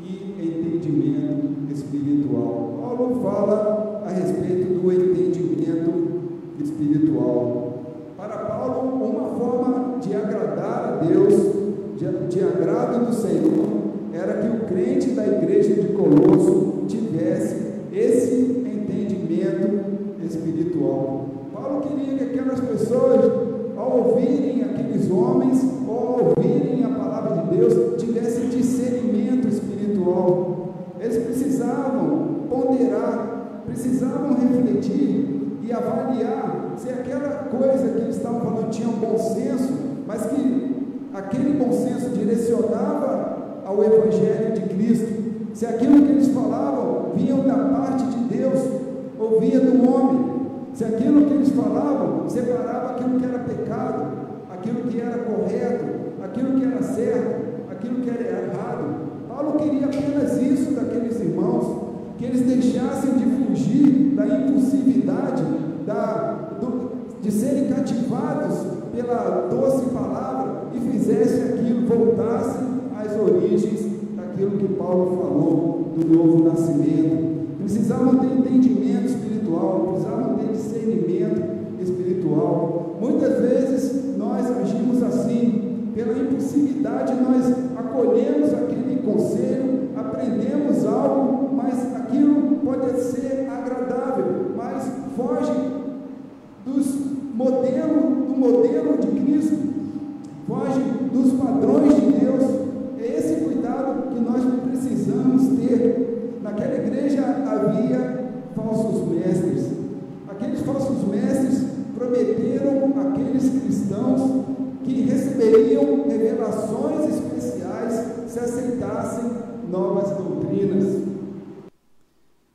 Speaker 2: e entendimento espiritual. Paulo fala a respeito do entendimento espiritual. Para Paulo, uma forma de agradar a Deus, de agrado do Senhor, era que o crente da igreja de Colosso tivesse esse entendimento espiritual. Paulo queria que aquelas pessoas, ao ouvirem aqueles homens, ou ao ouvirem a palavra de Deus, tivessem discernimento espiritual. Eles precisavam ponderar, precisavam refletir e avaliar se aquela coisa que eles estavam falando tinha um bom senso, mas que aquele bom senso direcionava ao Evangelho de Cristo, se aquilo que eles falavam vinham da parte de Deus ou vinha do homem, se aquilo que eles falavam separava aquilo que era pecado, aquilo que era correto, aquilo que era certo, aquilo que era errado. Paulo queria apenas isso daqueles irmãos, que eles deixassem de fugir da impulsividade, de serem cativados pela doce palavra e fizessem aquilo, voltassem às origens daquilo que Paulo falou do novo nascimento. Precisavam ter entendimento espiritual, precisavam ter discernimento espiritual. Muitas vezes nós agimos assim, pela impulsividade nós acolhemos aquele conselho, aprendemos algo, mas aquilo pode ser agradável, mas foge do modelo de Cristo, foge dos padrões de Deus. É esse cuidado que nós precisamos ter. Naquela igreja havia falsos mestres. Aqueles falsos mestres prometeram àqueles cristãos que receberiam revelações especiais se aceitassem novas doutrinas.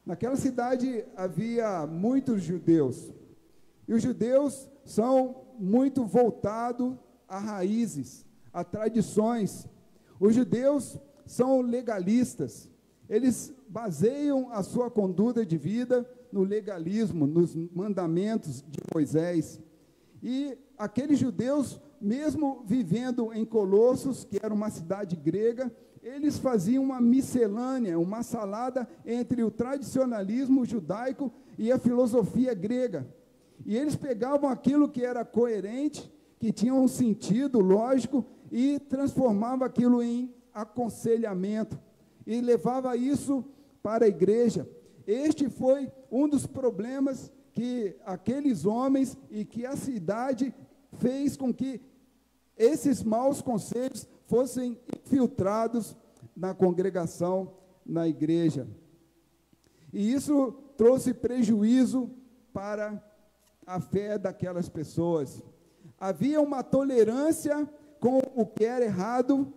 Speaker 2: Naquela cidade havia muitos judeus, e os judeus são muito voltados a raízes, a tradições. Os judeus são legalistas, eles baseiam a sua conduta de vida no legalismo, nos mandamentos de Moisés. E aqueles judeus, mesmo vivendo em Colossos, que era uma cidade grega, eles faziam uma miscelânea, uma salada entre o tradicionalismo judaico e a filosofia grega. E eles pegavam aquilo que era coerente, que tinha um sentido lógico, e transformava aquilo em aconselhamento, e levava isso para a igreja. Este foi um dos problemas que aqueles homens e que a cidade fez com que esses maus conselhos fossem infiltrados na congregação, na igreja. E isso trouxe prejuízo para a fé daquelas pessoas. Havia uma tolerância com o que era errado,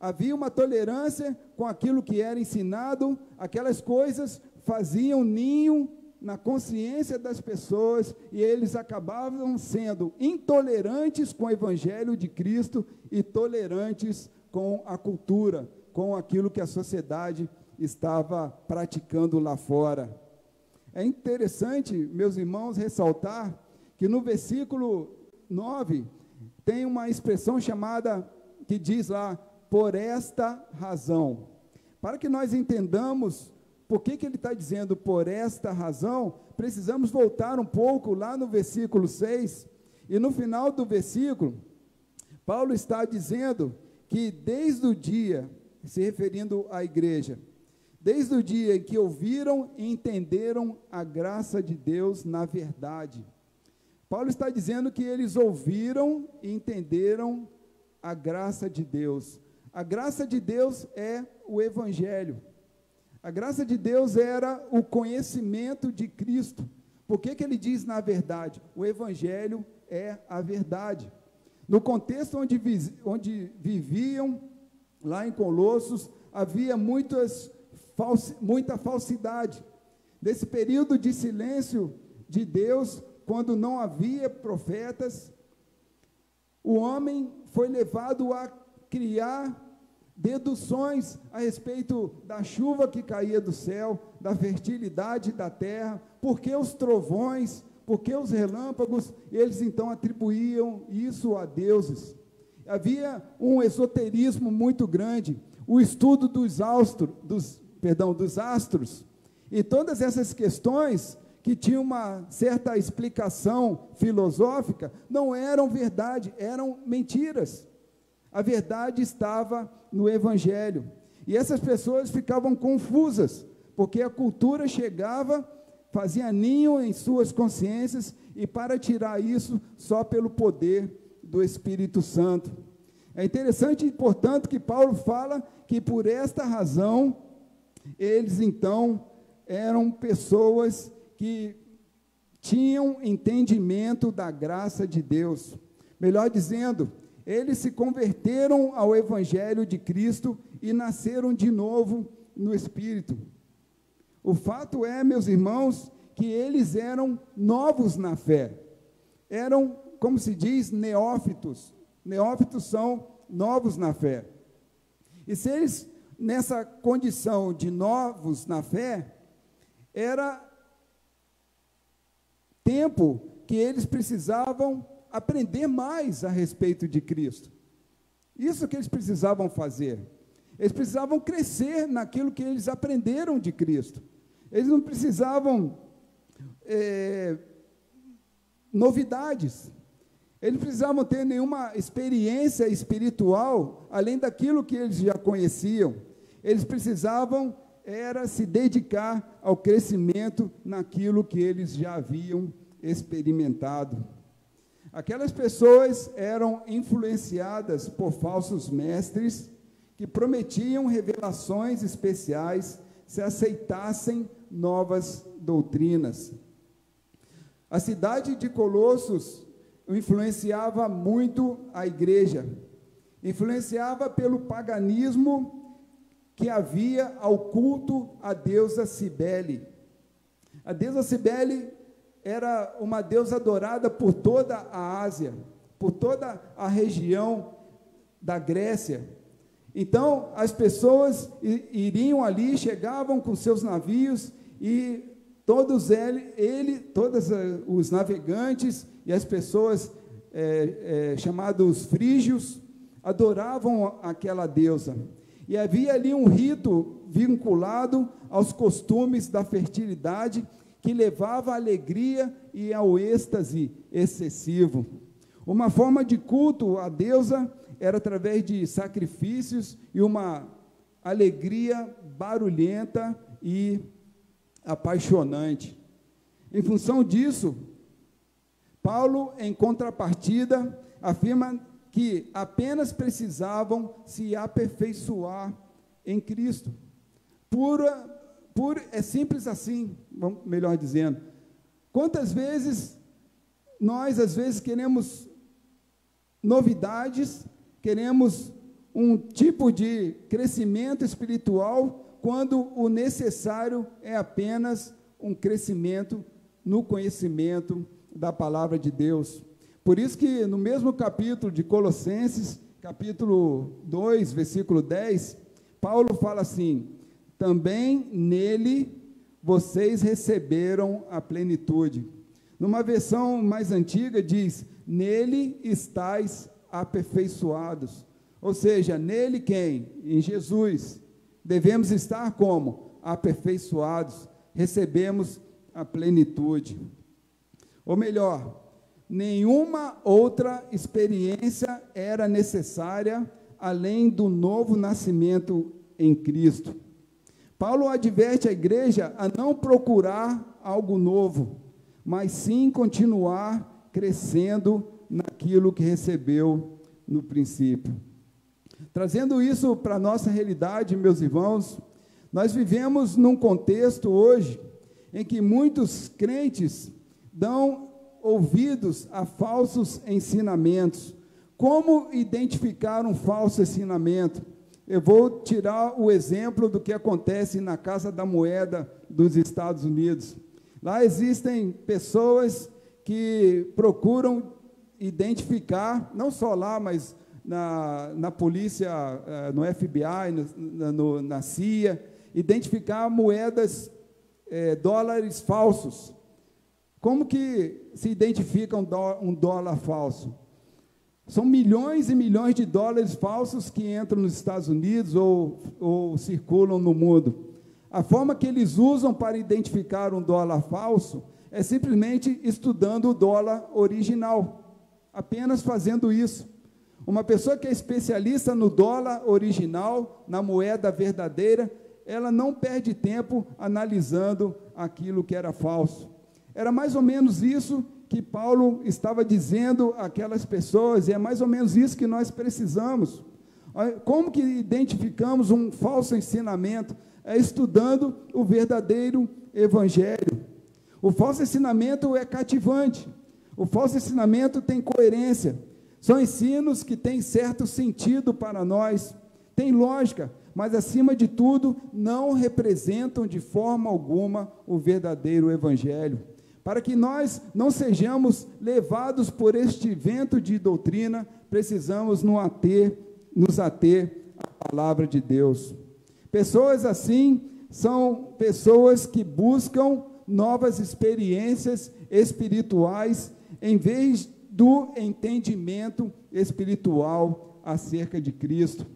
Speaker 2: Havia uma tolerância com aquilo que era ensinado, aquelas coisas faziam ninho na consciência das pessoas e eles acabavam sendo intolerantes com o Evangelho de Cristo e tolerantes com a cultura, com aquilo que a sociedade estava praticando lá fora. É interessante, meus irmãos, ressaltar que no versículo 9 tem uma expressão chamada, que diz lá, por esta razão. Para que nós entendamos por que ele está dizendo por esta razão, precisamos voltar um pouco lá no versículo 6, e no final do versículo, Paulo está dizendo que desde o dia, se referindo à igreja, desde o dia em que ouviram e entenderam a graça de Deus na verdade. Paulo está dizendo que eles ouviram e entenderam a graça de Deus. A graça de Deus é o Evangelho. A graça de Deus era o conhecimento de Cristo. Por que ele diz na verdade? O Evangelho é a verdade. No contexto onde viviam, lá em Colossos, havia muita falsidade. Nesse período de silêncio de Deus, quando não havia profetas, o homem foi levado a criar deduções a respeito da chuva que caía do céu, da fertilidade da terra, porque os trovões, porque os relâmpagos, eles então atribuíam isso a deuses. Havia um esoterismo muito grande, o estudo dos astros, e todas essas questões que tinham uma certa explicação filosófica, não eram verdade, eram mentiras. A verdade estava no Evangelho. E essas pessoas ficavam confusas, porque a cultura chegava, fazia ninho em suas consciências, e para tirar isso, só pelo poder do Espírito Santo. É interessante, portanto, que Paulo fala que por esta razão, eles então eram pessoas que tinham entendimento da graça de Deus. Melhor dizendo, eles se converteram ao Evangelho de Cristo e nasceram de novo no Espírito. O fato é, meus irmãos, que eles eram novos na fé. Eram, como se diz, neófitos. Neófitos são novos na fé. E se eles, nessa condição de novos na fé, era tempo que eles precisavam aprender mais a respeito de Cristo. Isso que eles precisavam fazer. Eles precisavam crescer naquilo que eles aprenderam de Cristo. Eles não precisavam novidades. Eles não precisavam ter nenhuma experiência espiritual, além daquilo que eles já conheciam. Eles precisavam se dedicar ao crescimento naquilo que eles já haviam experimentado. Aquelas pessoas eram influenciadas por falsos mestres que prometiam revelações especiais se aceitassem novas doutrinas. A cidade de Colossos influenciava muito a igreja, influenciava pelo paganismo que havia ao culto à deusa Cibele. A deusa Cibele era uma deusa adorada por toda a Ásia, por toda a região da Grécia. Então, as pessoas iriam ali, chegavam com seus navios, e todos os navegantes e as pessoas chamados frígios adoravam aquela deusa. E havia ali um rito vinculado aos costumes da fertilidade, que levava à alegria e ao êxtase excessivo. Uma forma de culto à deusa era através de sacrifícios e uma alegria barulhenta e apaixonante. Em função disso, Paulo, em contrapartida, afirma que apenas precisavam se aperfeiçoar em Cristo. É simples assim, melhor dizendo. Quantas vezes nós, às vezes, queremos novidades, queremos um tipo de crescimento espiritual quando o necessário é apenas um crescimento no conhecimento da palavra de Deus. Por isso que no mesmo capítulo de Colossenses, capítulo 2, versículo 10, Paulo fala assim: também nele vocês receberam a plenitude. Numa versão mais antiga diz: nele estáis aperfeiçoados. Ou seja, nele quem? Em Jesus. Devemos estar como? Aperfeiçoados. Recebemos a plenitude. Ou melhor, nenhuma outra experiência era necessária além do novo nascimento em Cristo. Paulo adverte a igreja a não procurar algo novo, mas sim continuar crescendo naquilo que recebeu no princípio. Trazendo isso para a nossa realidade, meus irmãos, nós vivemos num contexto hoje em que muitos crentes dão ouvidos a falsos ensinamentos. Como identificar um falso ensinamento? Eu vou tirar o exemplo do que acontece na Casa da Moeda dos Estados Unidos. Lá existem pessoas que procuram identificar, não só lá, mas na polícia, no FBI, na CIA, identificar moedas, dólares falsos. Como que se identifica um dólar falso? São milhões e milhões de dólares falsos que entram nos Estados Unidos ou circulam no mundo. A forma que eles usam para identificar um dólar falso é simplesmente estudando o dólar original, apenas fazendo isso. Uma pessoa que é especialista no dólar original, na moeda verdadeira, ela não perde tempo analisando aquilo que era falso. Era mais ou menos isso que Paulo estava dizendo àquelas pessoas, e é mais ou menos isso que nós precisamos. Como que identificamos um falso ensinamento? É estudando o verdadeiro evangelho. O falso ensinamento é cativante. O falso ensinamento tem coerência. São ensinos que têm certo sentido para nós, tem lógica, mas acima de tudo não representam de forma alguma o verdadeiro evangelho. Para que nós não sejamos levados por este vento de doutrina, precisamos nos ater à palavra de Deus. Pessoas assim são pessoas que buscam novas experiências espirituais em vez do entendimento espiritual acerca de Cristo.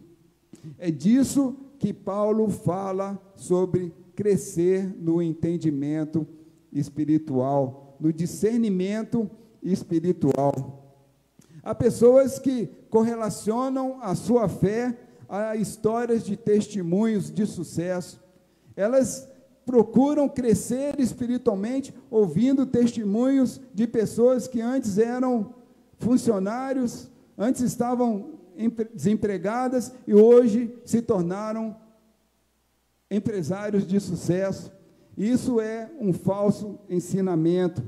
Speaker 2: É disso que Paulo fala sobre crescer no entendimento espiritual, no discernimento espiritual. Há pessoas que correlacionam a sua fé a histórias de testemunhos de sucesso. Elas procuram crescer espiritualmente ouvindo testemunhos de pessoas que antes eram funcionários, antes estavam desempregadas e hoje se tornaram empresários de sucesso. Isso é um falso ensinamento.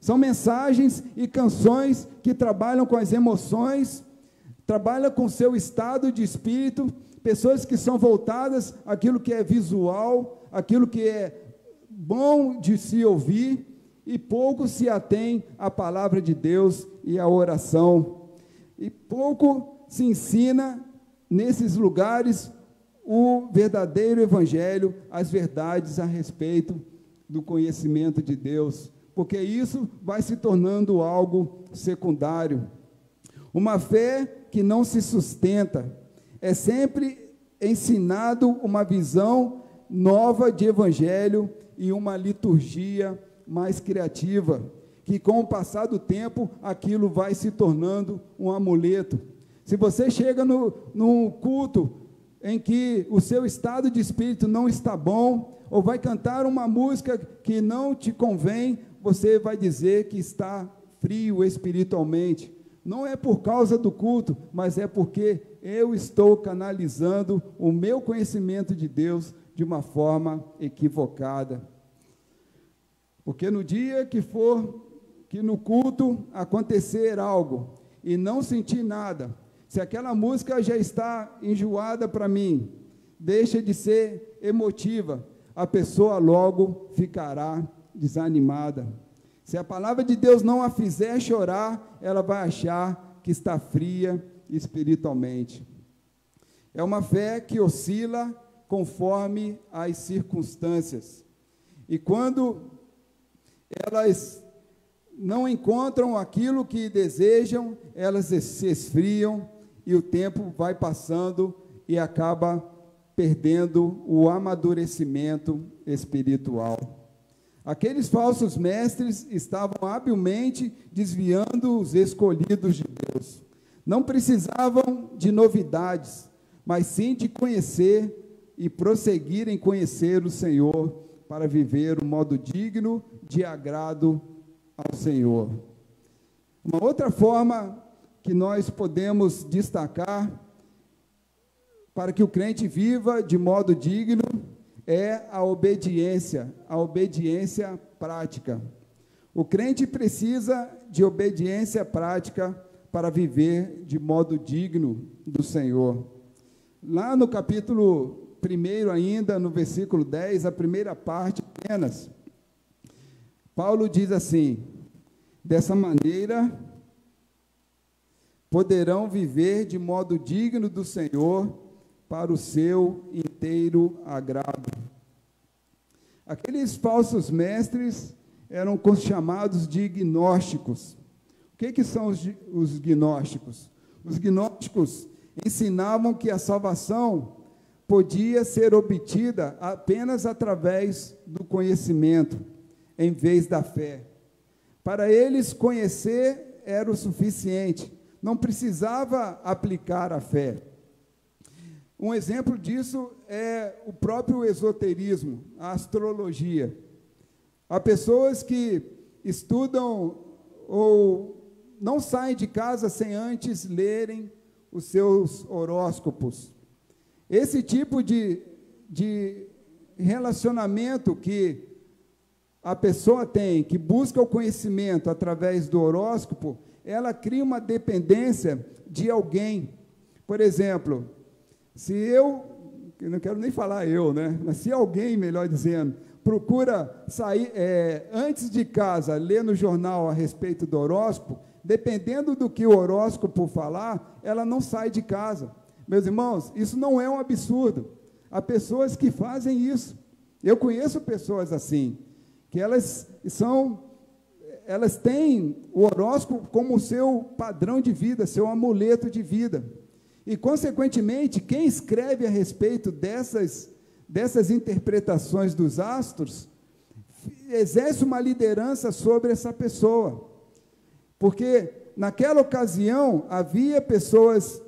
Speaker 2: São mensagens e canções que trabalham com as emoções, trabalham com o seu estado de espírito, pessoas que são voltadas àquilo que é visual, aquilo que é bom de se ouvir, e pouco se atém à palavra de Deus e à oração. E pouco se ensina nesses lugares o verdadeiro evangelho, as verdades a respeito do conhecimento de Deus, porque isso vai se tornando algo secundário. Uma fé que não se sustenta, é sempre ensinado uma visão nova de evangelho e uma liturgia mais criativa, que com o passar do tempo aquilo vai se tornando um amuleto. Se você chega num culto em que o seu estado de espírito não está bom, ou vai cantar uma música que não te convém, você vai dizer que está frio espiritualmente. Não é por causa do culto, mas é porque eu estou canalizando o meu conhecimento de Deus de uma forma equivocada. Porque no dia que no culto acontecer algo e não sentir nada, Se aquela música já está enjoada para mim, deixa de ser emotiva, a pessoa logo ficará desanimada. Se a palavra de Deus não a fizer chorar, ela vai achar que está fria espiritualmente. É uma fé que oscila conforme as circunstâncias. E quando elas não encontram aquilo que desejam, elas se esfriam e o tempo vai passando e acaba perdendo o amadurecimento espiritual. Aqueles falsos mestres estavam habilmente desviando os escolhidos de Deus. Não precisavam de novidades, mas sim de conhecer e prosseguir em conhecer o Senhor para viver um modo digno de agrado ao Senhor. Uma outra forma que nós podemos destacar para que o crente viva de modo digno é a obediência prática. O crente precisa de obediência prática para viver de modo digno do Senhor. Lá no capítulo 1 ainda, no versículo 10, a primeira parte apenas, Paulo diz assim: dessa maneira poderão viver de modo digno do Senhor para o seu inteiro agrado. Aqueles falsos mestres eram chamados de gnósticos. O que são os gnósticos? Os gnósticos ensinavam que a salvação podia ser obtida apenas através do conhecimento, em vez da fé. Para eles, conhecer era o suficiente, não precisava aplicar a fé. Um exemplo disso é o próprio esoterismo, a astrologia. Há pessoas que estudam ou não saem de casa sem antes lerem os seus horóscopos. Esse tipo de relacionamento que a pessoa tem, que busca o conhecimento através do horóscopo, ela cria uma dependência de alguém. Por exemplo, se eu não quero nem falar mas se alguém, melhor dizendo, procura sair, antes de casa, ler no jornal a respeito do horóscopo, dependendo do que o horóscopo falar, ela não sai de casa. Meus irmãos, isso não é um absurdo. Há pessoas que fazem isso. Eu conheço pessoas assim, que elas têm o horóscopo como seu padrão de vida, seu amuleto de vida. E, consequentemente, quem escreve a respeito dessas interpretações dos astros, exerce uma liderança sobre essa pessoa. Porque, naquela ocasião, havia pessoas,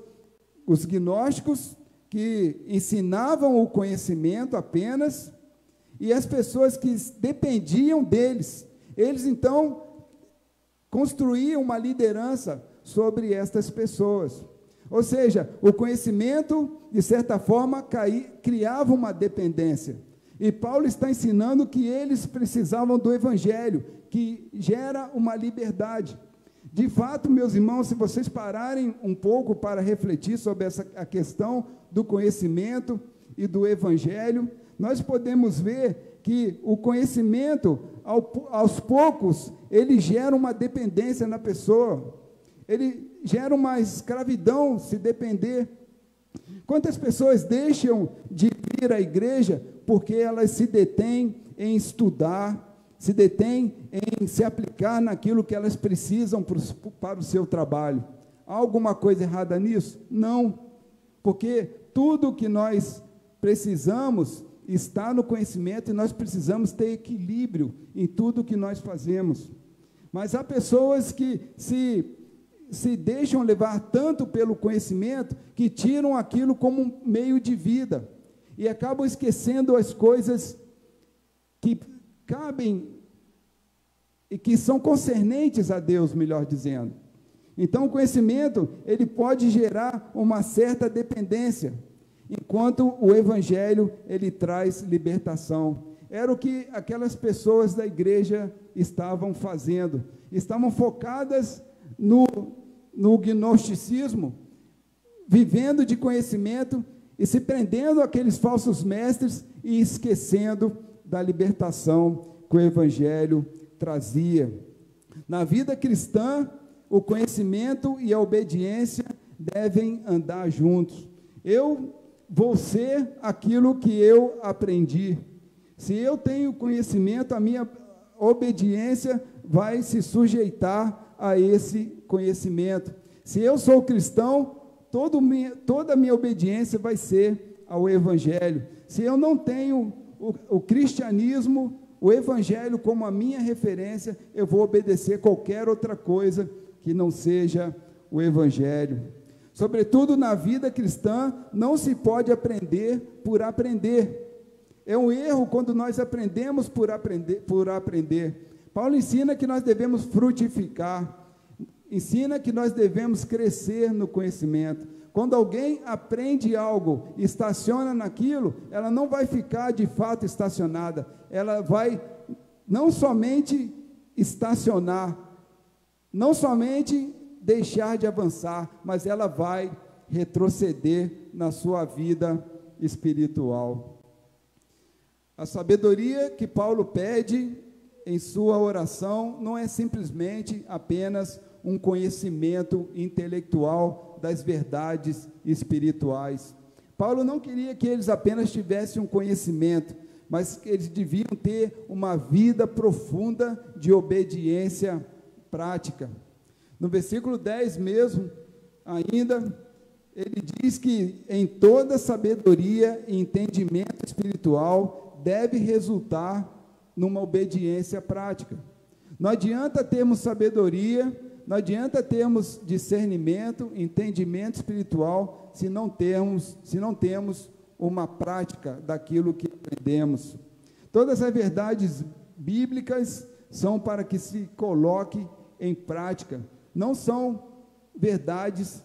Speaker 2: os gnósticos, que ensinavam o conhecimento apenas, e as pessoas que dependiam deles, eles, então, construíam uma liderança sobre estas pessoas. Ou seja, o conhecimento, de certa forma, criava uma dependência. E Paulo está ensinando que eles precisavam do Evangelho, que gera uma liberdade. De fato, meus irmãos, se vocês pararem um pouco para refletir sobre a questão do conhecimento e do Evangelho, nós podemos ver que o conhecimento, aos poucos, ele gera uma dependência na pessoa. Ele gera uma escravidão se depender. Quantas pessoas deixam de vir à igreja porque elas se detêm em estudar, se detêm em se aplicar naquilo que elas precisam para o seu trabalho? Há alguma coisa errada nisso? Não, porque tudo que nós precisamos está no conhecimento e nós precisamos ter equilíbrio em tudo que nós fazemos. Mas há pessoas que se deixam levar tanto pelo conhecimento que tiram aquilo como um meio de vida e acabam esquecendo as coisas que cabem e que são concernentes a Deus, melhor dizendo. Então, o conhecimento, ele pode gerar uma certa dependência, enquanto o Evangelho, ele traz libertação. Era o que aquelas pessoas da igreja estavam fazendo. Estavam focadas no gnosticismo, vivendo de conhecimento e se prendendo àqueles falsos mestres e esquecendo da libertação que o Evangelho trazia. Na vida cristã, o conhecimento e a obediência devem andar juntos. Eu vou ser aquilo que eu aprendi. Se eu tenho conhecimento, a minha obediência vai se sujeitar a esse conhecimento. Se eu sou cristão, toda a minha obediência vai ser ao Evangelho. Se eu não tenho o cristianismo, o Evangelho como a minha referência, eu vou obedecer qualquer outra coisa que não seja o Evangelho. Sobretudo na vida cristã, não se pode aprender por aprender. É um erro quando nós aprendemos por aprender. Paulo ensina que nós devemos frutificar, ensina que nós devemos crescer no conhecimento. Quando alguém aprende algo e estaciona naquilo, ela não vai ficar de fato estacionada, ela vai não somente estacionar, não somente deixar de avançar, mas ela vai retroceder na sua vida espiritual. A sabedoria que Paulo pede em sua oração não é simplesmente apenas um conhecimento intelectual das verdades espirituais. Paulo não queria que eles apenas tivessem um conhecimento, mas que eles deviam ter uma vida profunda de obediência prática. No versículo 10 mesmo, ainda, ele diz que em toda sabedoria e entendimento espiritual deve resultar numa obediência prática. Não adianta termos sabedoria, não adianta termos discernimento, entendimento espiritual, se não temos uma prática daquilo que aprendemos. Todas as verdades bíblicas são para que se coloque em prática, não são verdades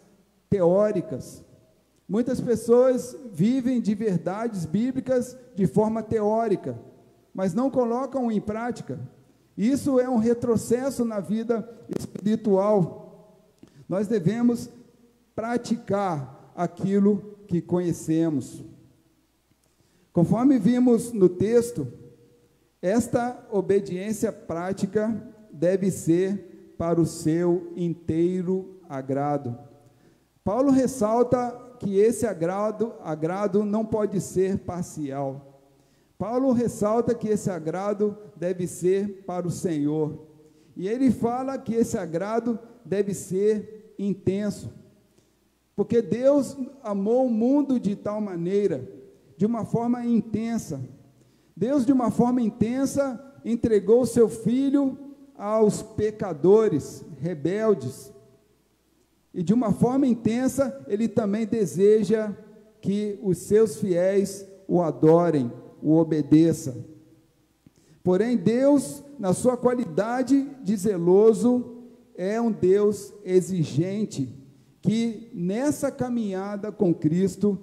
Speaker 2: teóricas. Muitas pessoas vivem de verdades bíblicas de forma teórica, mas não colocam em prática. Isso é um retrocesso na vida espiritual. Nós devemos praticar aquilo que conhecemos. Conforme vimos no texto, esta obediência prática deve ser para o seu inteiro agrado. Paulo ressalta que esse agrado não pode ser parcial. Paulo ressalta que esse agrado deve ser para o Senhor. E ele fala que esse agrado deve ser intenso. Porque Deus amou o mundo de tal maneira, de uma forma intensa. Deus, de uma forma intensa, entregou o seu Filho aos pecadores, rebeldes. E de uma forma intensa, ele também deseja que os seus fiéis o adorem, o obedeçam. Porém, Deus, na sua qualidade de zeloso, é um Deus exigente, que nessa caminhada com Cristo,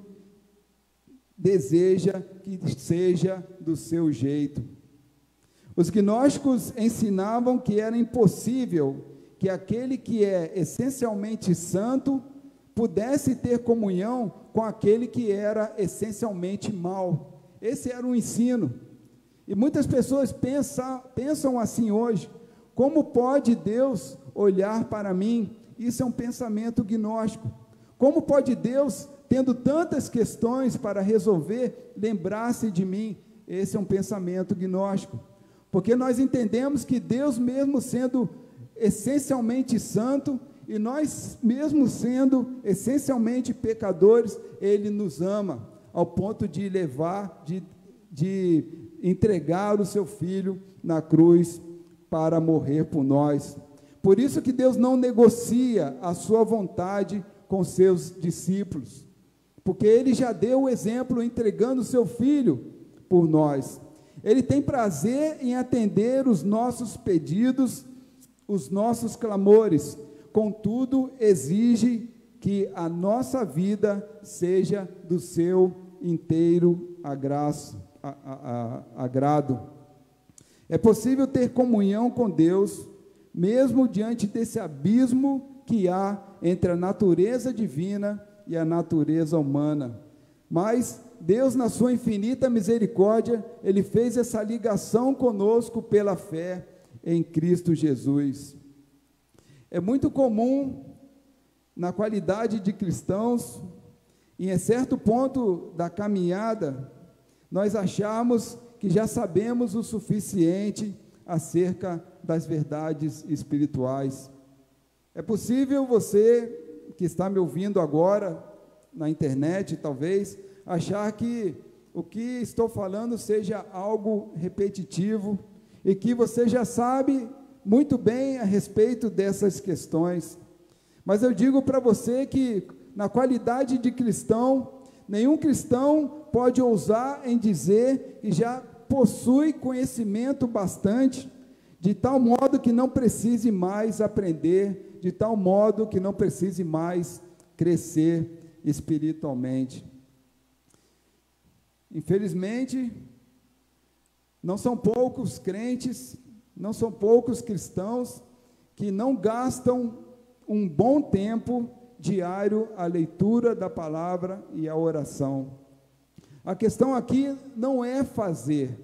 Speaker 2: deseja que seja do seu jeito. Os gnósticos ensinavam que era impossível que aquele que é essencialmente santo pudesse ter comunhão com aquele que era essencialmente mau. Esse era o ensino. E muitas pessoas pensam assim hoje: como pode Deus olhar para mim? Isso é um pensamento gnóstico. Como pode Deus, tendo tantas questões para resolver, lembrar-se de mim? Esse é um pensamento gnóstico. Porque nós entendemos que Deus, mesmo sendo essencialmente santo, e nós mesmo sendo essencialmente pecadores, Ele nos ama, ao ponto de de entregar o seu Filho na cruz para morrer por nós. Por isso que Deus não negocia a sua vontade com seus discípulos, porque Ele já deu o exemplo entregando o seu Filho por nós. Ele tem prazer em atender os nossos pedidos, os nossos clamores, contudo, exige que a nossa vida seja do seu inteiro agrado. É possível ter comunhão com Deus, mesmo diante desse abismo que há entre a natureza divina e a natureza humana. Mas Deus, na sua infinita misericórdia, Ele fez essa ligação conosco pela fé em Cristo Jesus. É muito comum, na qualidade de cristãos, e em certo ponto da caminhada, nós acharmos que já sabemos o suficiente acerca das verdades espirituais. É possível você, que está me ouvindo agora, na internet talvez, achar que o que estou falando seja algo repetitivo, e que você já sabe muito bem a respeito dessas questões. Mas eu digo para você que, na qualidade de cristão, nenhum cristão pode ousar em dizer que já possui conhecimento bastante, de tal modo que não precise mais aprender, de tal modo que não precise mais crescer espiritualmente. Infelizmente, não são poucos crentes, não são poucos cristãos que não gastam um bom tempo diário à leitura da palavra e à oração. A questão aqui não é fazer,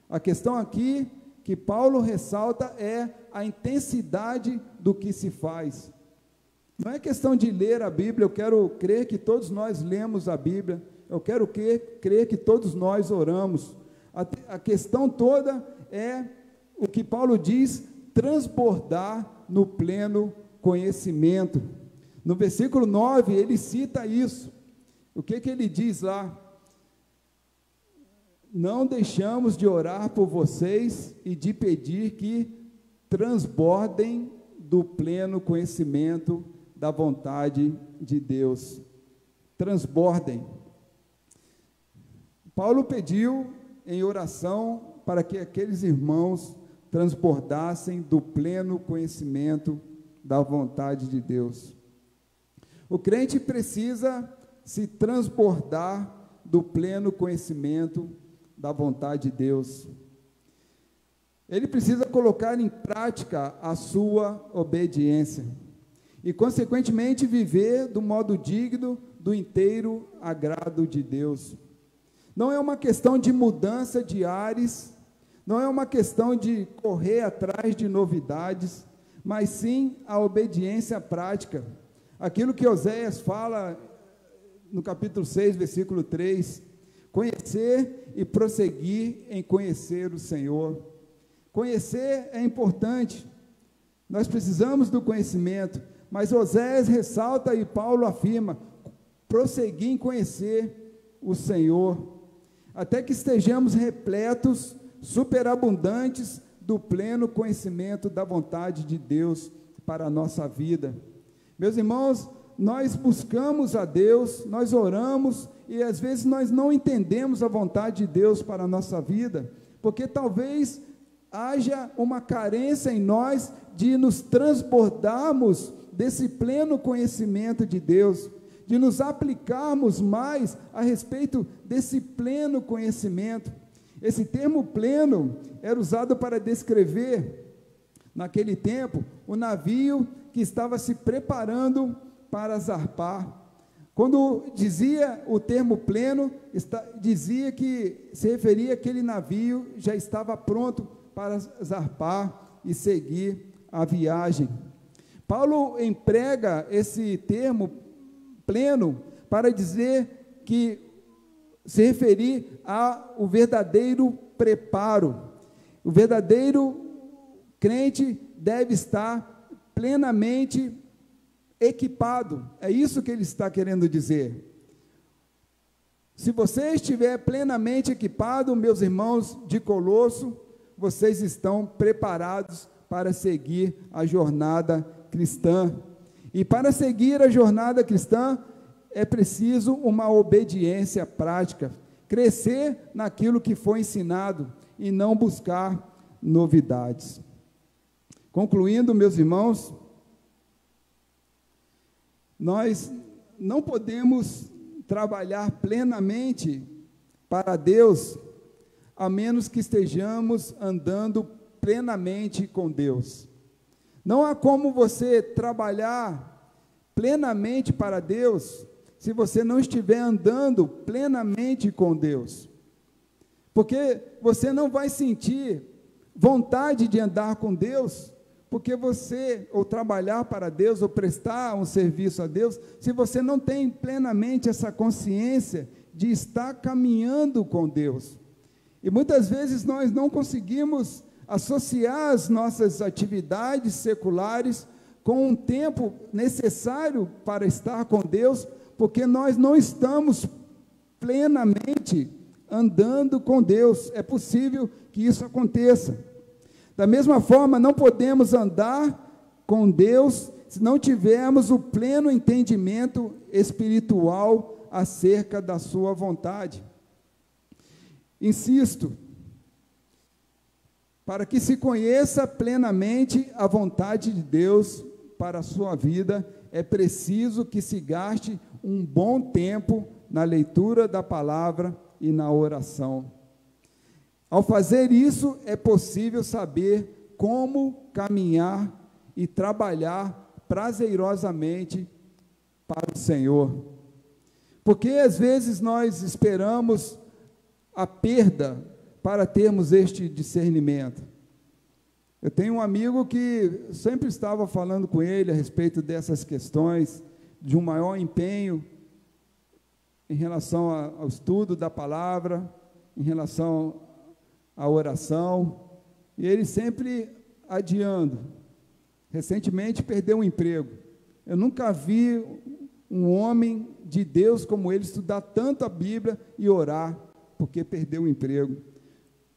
Speaker 2: a questão aqui que Paulo ressalta é a intensidade do que se faz. Não é questão de ler a Bíblia, eu quero crer que todos nós lemos a Bíblia, eu quero crer que todos nós oramos. A questão toda é o que Paulo diz, transbordar no pleno conhecimento. No versículo 9, ele cita isso. O que ele diz lá? Não deixamos de orar por vocês e de pedir que transbordem do pleno conhecimento da vontade de Deus. Transbordem. Paulo pediu em oração para que aqueles irmãos transbordassem do pleno conhecimento da vontade de Deus. O crente precisa se transbordar do pleno conhecimento da vontade de Deus. Ele precisa colocar em prática a sua obediência e, consequentemente, viver do modo digno do inteiro agrado de Deus. Não é uma questão de mudança de ares, não é uma questão de correr atrás de novidades, mas sim a obediência prática. Aquilo que Oséias fala no capítulo 6, versículo 3, conhecer e prosseguir em conhecer o Senhor. Conhecer é importante, nós precisamos do conhecimento, mas Oséias ressalta e Paulo afirma, prosseguir em conhecer o Senhor, até que estejamos repletos, superabundantes do pleno conhecimento da vontade de Deus para a nossa vida. Meus irmãos, nós buscamos a Deus, nós oramos e às vezes nós não entendemos a vontade de Deus para a nossa vida, porque talvez haja uma carência em nós de nos transbordarmos desse pleno conhecimento de Deus, de nos aplicarmos mais a respeito desse pleno conhecimento. Esse termo pleno era usado para descrever, naquele tempo, o navio que estava se preparando para zarpar. Quando dizia o termo pleno, dizia que se referia àquele navio já estava pronto para zarpar e seguir a viagem. Paulo emprega esse termo pleno para dizer que se referir ao verdadeiro preparo. O verdadeiro crente deve estar plenamente equipado. É isso que ele está querendo dizer. Se você estiver plenamente equipado, meus irmãos de Colosso, vocês estão preparados para seguir a jornada cristã. E para seguir a jornada cristã, é preciso uma obediência prática, crescer naquilo que foi ensinado e não buscar novidades. Concluindo, meus irmãos, nós não podemos trabalhar plenamente para Deus, a menos que estejamos andando plenamente com Deus. Não há como você trabalhar plenamente para Deus se você não estiver andando plenamente com Deus. Porque você não vai sentir vontade de andar com Deus, porque você, ou trabalhar para Deus, ou prestar um serviço a Deus, se você não tem plenamente essa consciência de estar caminhando com Deus. E muitas vezes nós não conseguimos associar as nossas atividades seculares com um tempo necessário para estar com Deus, porque nós não estamos plenamente andando com Deus. É possível que isso aconteça. Da mesma forma, não podemos andar com Deus se não tivermos o pleno entendimento espiritual acerca da sua vontade. Insisto, para que se conheça plenamente a vontade de Deus para a sua vida, é preciso que se gaste um bom tempo na leitura da palavra e na oração. Ao fazer isso, é possível saber como caminhar e trabalhar prazerosamente para o Senhor. Porque às vezes nós esperamos a perda para termos este discernimento. Eu tenho um amigo que sempre estava falando com ele a respeito dessas questões, de um maior empenho em relação ao estudo da palavra, em relação à oração, e ele sempre adiando. Recentemente perdeu um emprego. Eu nunca vi um homem de Deus como ele estudar tanto a Bíblia e orar, porque perdeu o emprego.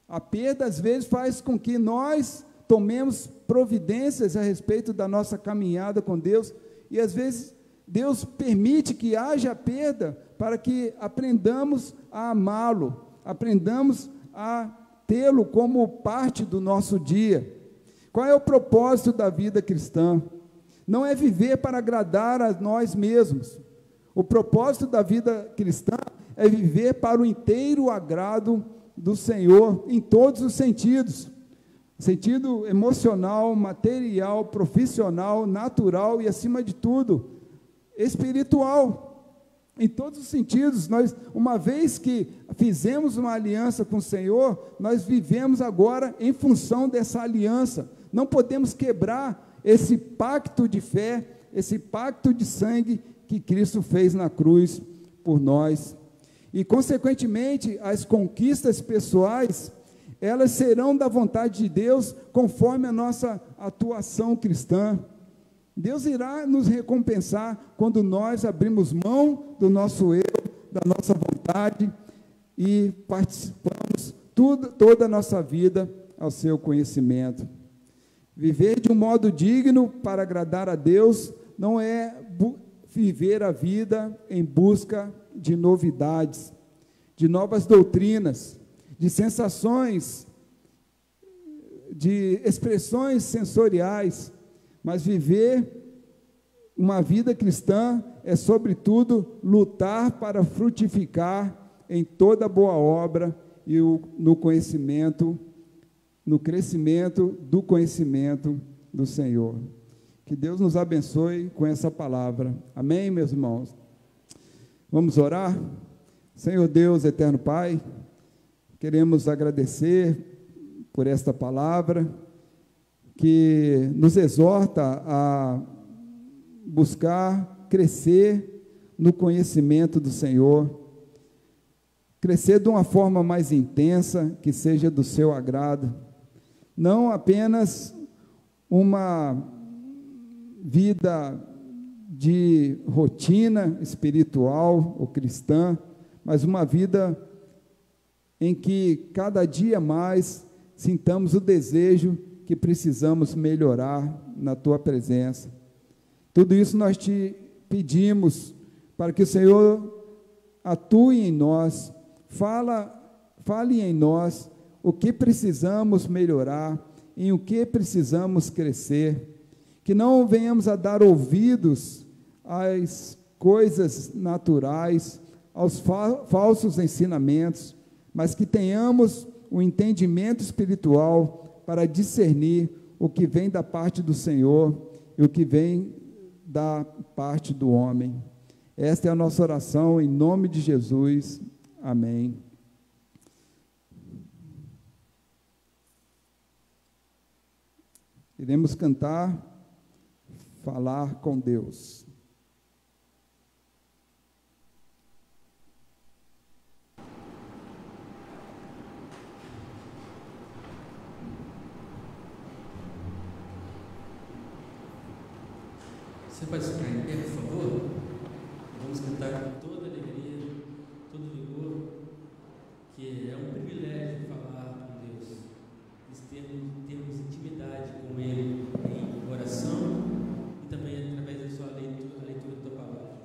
Speaker 2: A perda, às vezes, faz com que nós tomemos providências a respeito da nossa caminhada com Deus, e às vezes Deus permite que haja perda para que aprendamos a amá-lo, aprendamos a tê-lo como parte do nosso dia. Qual é o propósito da vida cristã? Não é viver para agradar a nós mesmos. O propósito da vida cristã é viver para o inteiro agrado do Senhor, em todos os sentidos. Sentido emocional, material, profissional, natural e, acima de tudo, espiritual. Em todos os sentidos, uma vez que fizemos uma aliança com o Senhor, nós vivemos agora em função dessa aliança. Não podemos quebrar esse pacto de fé, esse pacto de sangue que Cristo fez na cruz por nós. E, consequentemente, as conquistas pessoais, elas serão da vontade de Deus, conforme a nossa atuação cristã. Deus irá nos recompensar quando nós abrimos mão do nosso eu, da nossa vontade, e participamos toda a nossa vida ao seu conhecimento. Viver de um modo digno para agradar a Deus não é viver a vida em busca de novidades, de novas doutrinas, de sensações, de expressões sensoriais, mas viver uma vida cristã é, sobretudo, lutar para frutificar em toda boa obra e no conhecimento, no crescimento do conhecimento do Senhor. Que Deus nos abençoe com essa palavra. Amém, meus irmãos? Vamos orar? Senhor Deus, eterno Pai, queremos agradecer por esta palavra, que nos exorta a buscar crescer no conhecimento do Senhor, crescer de uma forma mais intensa, que seja do seu agrado, não apenas uma vida de rotina espiritual ou cristã, mas uma vida em que cada dia mais sintamos o desejo que precisamos melhorar na Tua presença. Tudo isso nós te pedimos para que o Senhor atue em nós, fale em nós o que precisamos melhorar, em o que precisamos crescer, que não venhamos a dar ouvidos às coisas naturais, aos falsos ensinamentos, mas que tenhamos o entendimento espiritual para discernir o que vem da parte do Senhor e o que vem da parte do homem. Esta é a nossa oração, em nome de Jesus. Amém. Iremos cantar, falar com Deus.
Speaker 1: Você pode ficar em pé, por favor? Vamos cantar com toda alegria, todo vigor, que é um privilégio falar com Deus, termos intimidade com Ele em oração e também através da sua leitura, a leitura da palavra.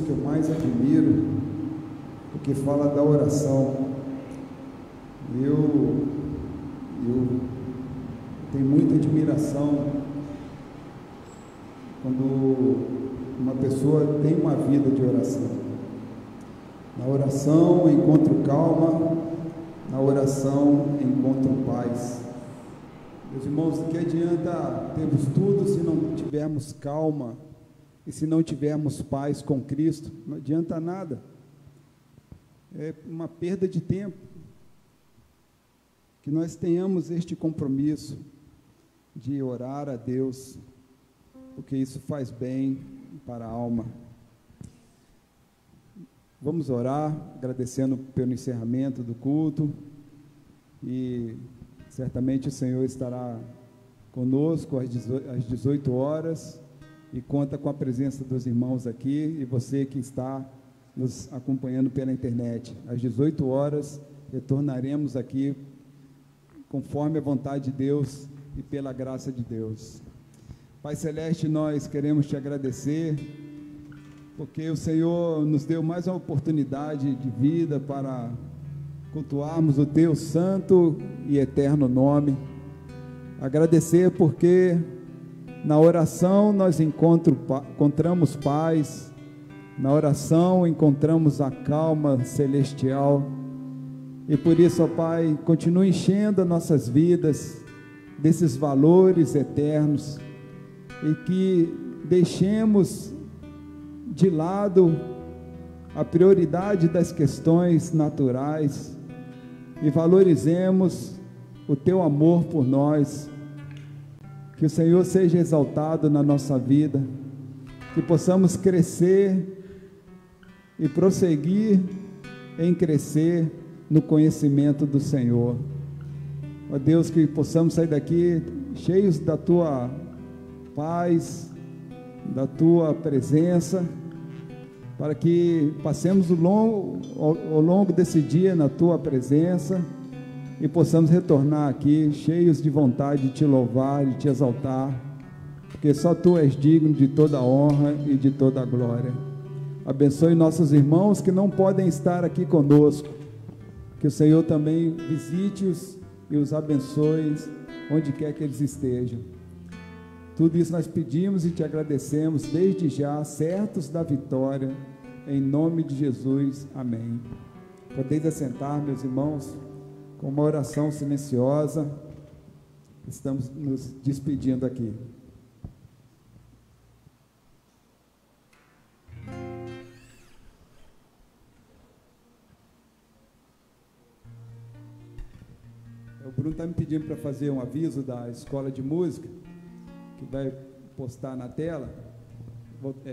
Speaker 2: que eu mais admiro, porque fala da oração. Eu tenho muita admiração quando uma pessoa tem uma vida de oração. Na oração encontro calma, na oração encontro paz. Meus irmãos, que adianta termos tudo se não tivermos calma e se não tivermos paz com Cristo? Não adianta nada. É uma perda de tempo. Que nós tenhamos este compromisso de orar a Deus, porque isso faz bem para a alma. Vamos orar, agradecendo pelo encerramento do culto, e certamente o Senhor estará conosco às 18 horas, e conta com a presença dos irmãos aqui, e você que está nos acompanhando pela internet. Às 18 horas, retornaremos aqui, conforme a vontade de Deus e pela graça de Deus. Pai Celeste, nós queremos te agradecer, porque o Senhor nos deu mais uma oportunidade de vida para cultuarmos o teu santo e eterno nome. Agradecer porque na oração nós encontramos paz, na oração encontramos a calma celestial. E por isso, ó Pai, continue enchendo as nossas vidas desses valores eternos, e que deixemos de lado a prioridade das questões naturais e valorizemos o Teu amor por nós. Que o Senhor seja exaltado na nossa vida, que possamos crescer e prosseguir em crescer no conhecimento do Senhor. Ó Deus, que possamos sair daqui cheios da Tua paz, da Tua presença, para que passemos ao longo desse dia na Tua presença e possamos retornar aqui cheios de vontade de Te louvar e Te exaltar, porque só Tu és digno de toda a honra e de toda a glória. Abençoe nossos irmãos que não podem estar aqui conosco, que o Senhor também visite-os e os abençoe onde quer que eles estejam. Tudo isso nós pedimos e te agradecemos desde já, certos da vitória, em nome de Jesus, amém. Podeis assentar, meus irmãos, com uma oração silenciosa. Estamos nos despedindo aqui. O Bruno está me pedindo para fazer um aviso da escola de música, que vai postar na tela.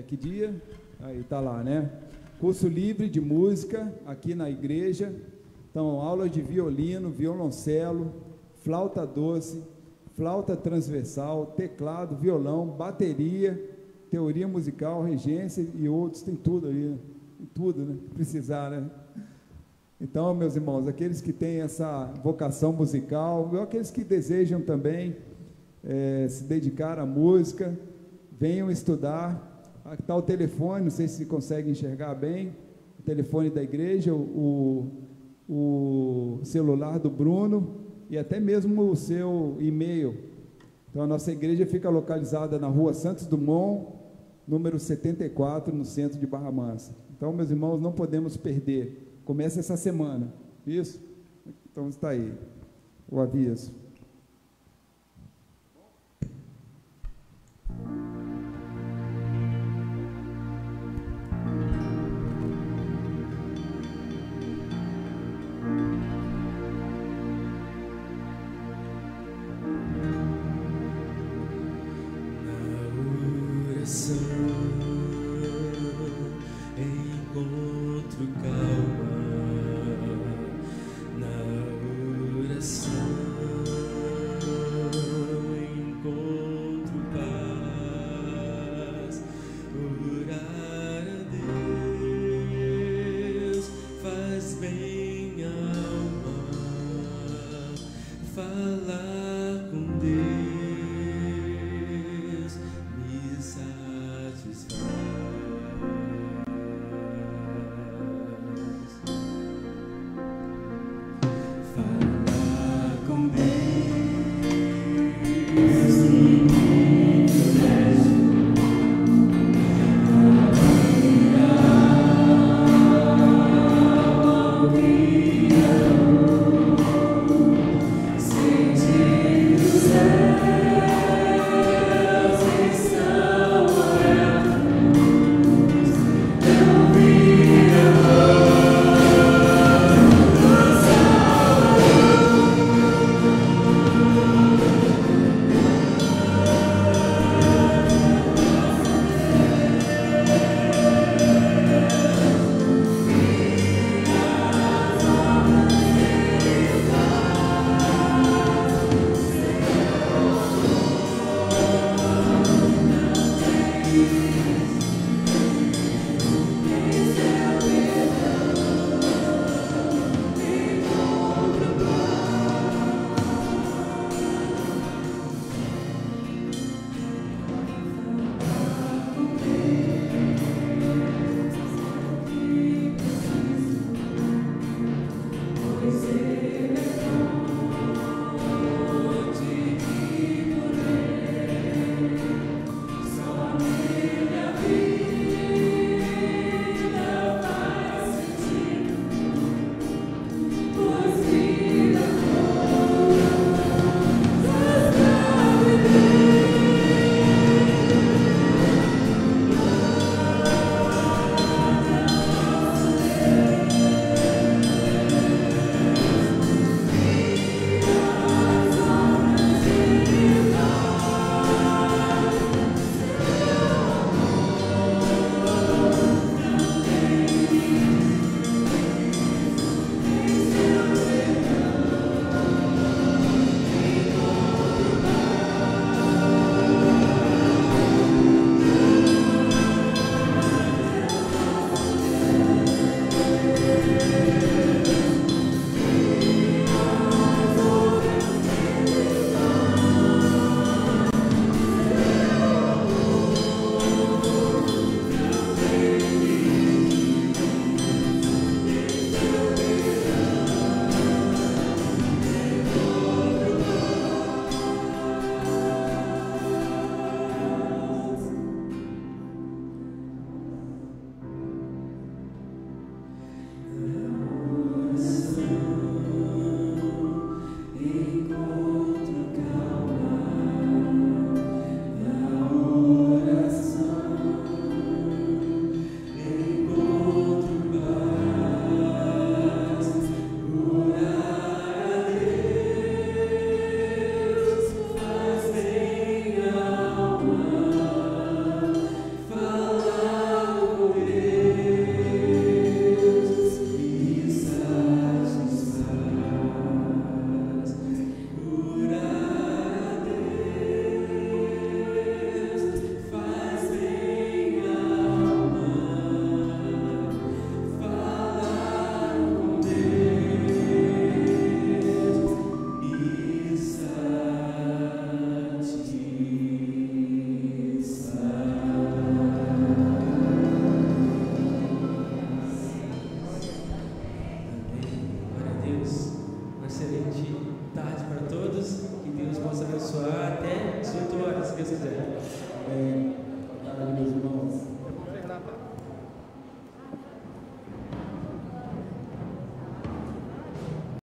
Speaker 2: Que dia? Aí está lá, né? Curso livre de música aqui na igreja. Então, aulas de violino, violoncelo, flauta doce, flauta transversal, teclado, violão, bateria, teoria musical, regência e outros. Tem tudo aí, né? Tudo, né? Precisar, né? Então, meus irmãos, aqueles que têm essa vocação musical, ou aqueles que desejam também se dedicar à música, venham estudar. Aqui está o telefone, não sei se consegue enxergar bem, o telefone da igreja, o celular do Bruno e até mesmo o seu e-mail. Então, a nossa igreja fica localizada na rua Santos Dumont, número 74, no centro de Barra Mansa. Então, meus irmãos, não podemos perder. Começa essa semana, isso? Então está aí o aviso.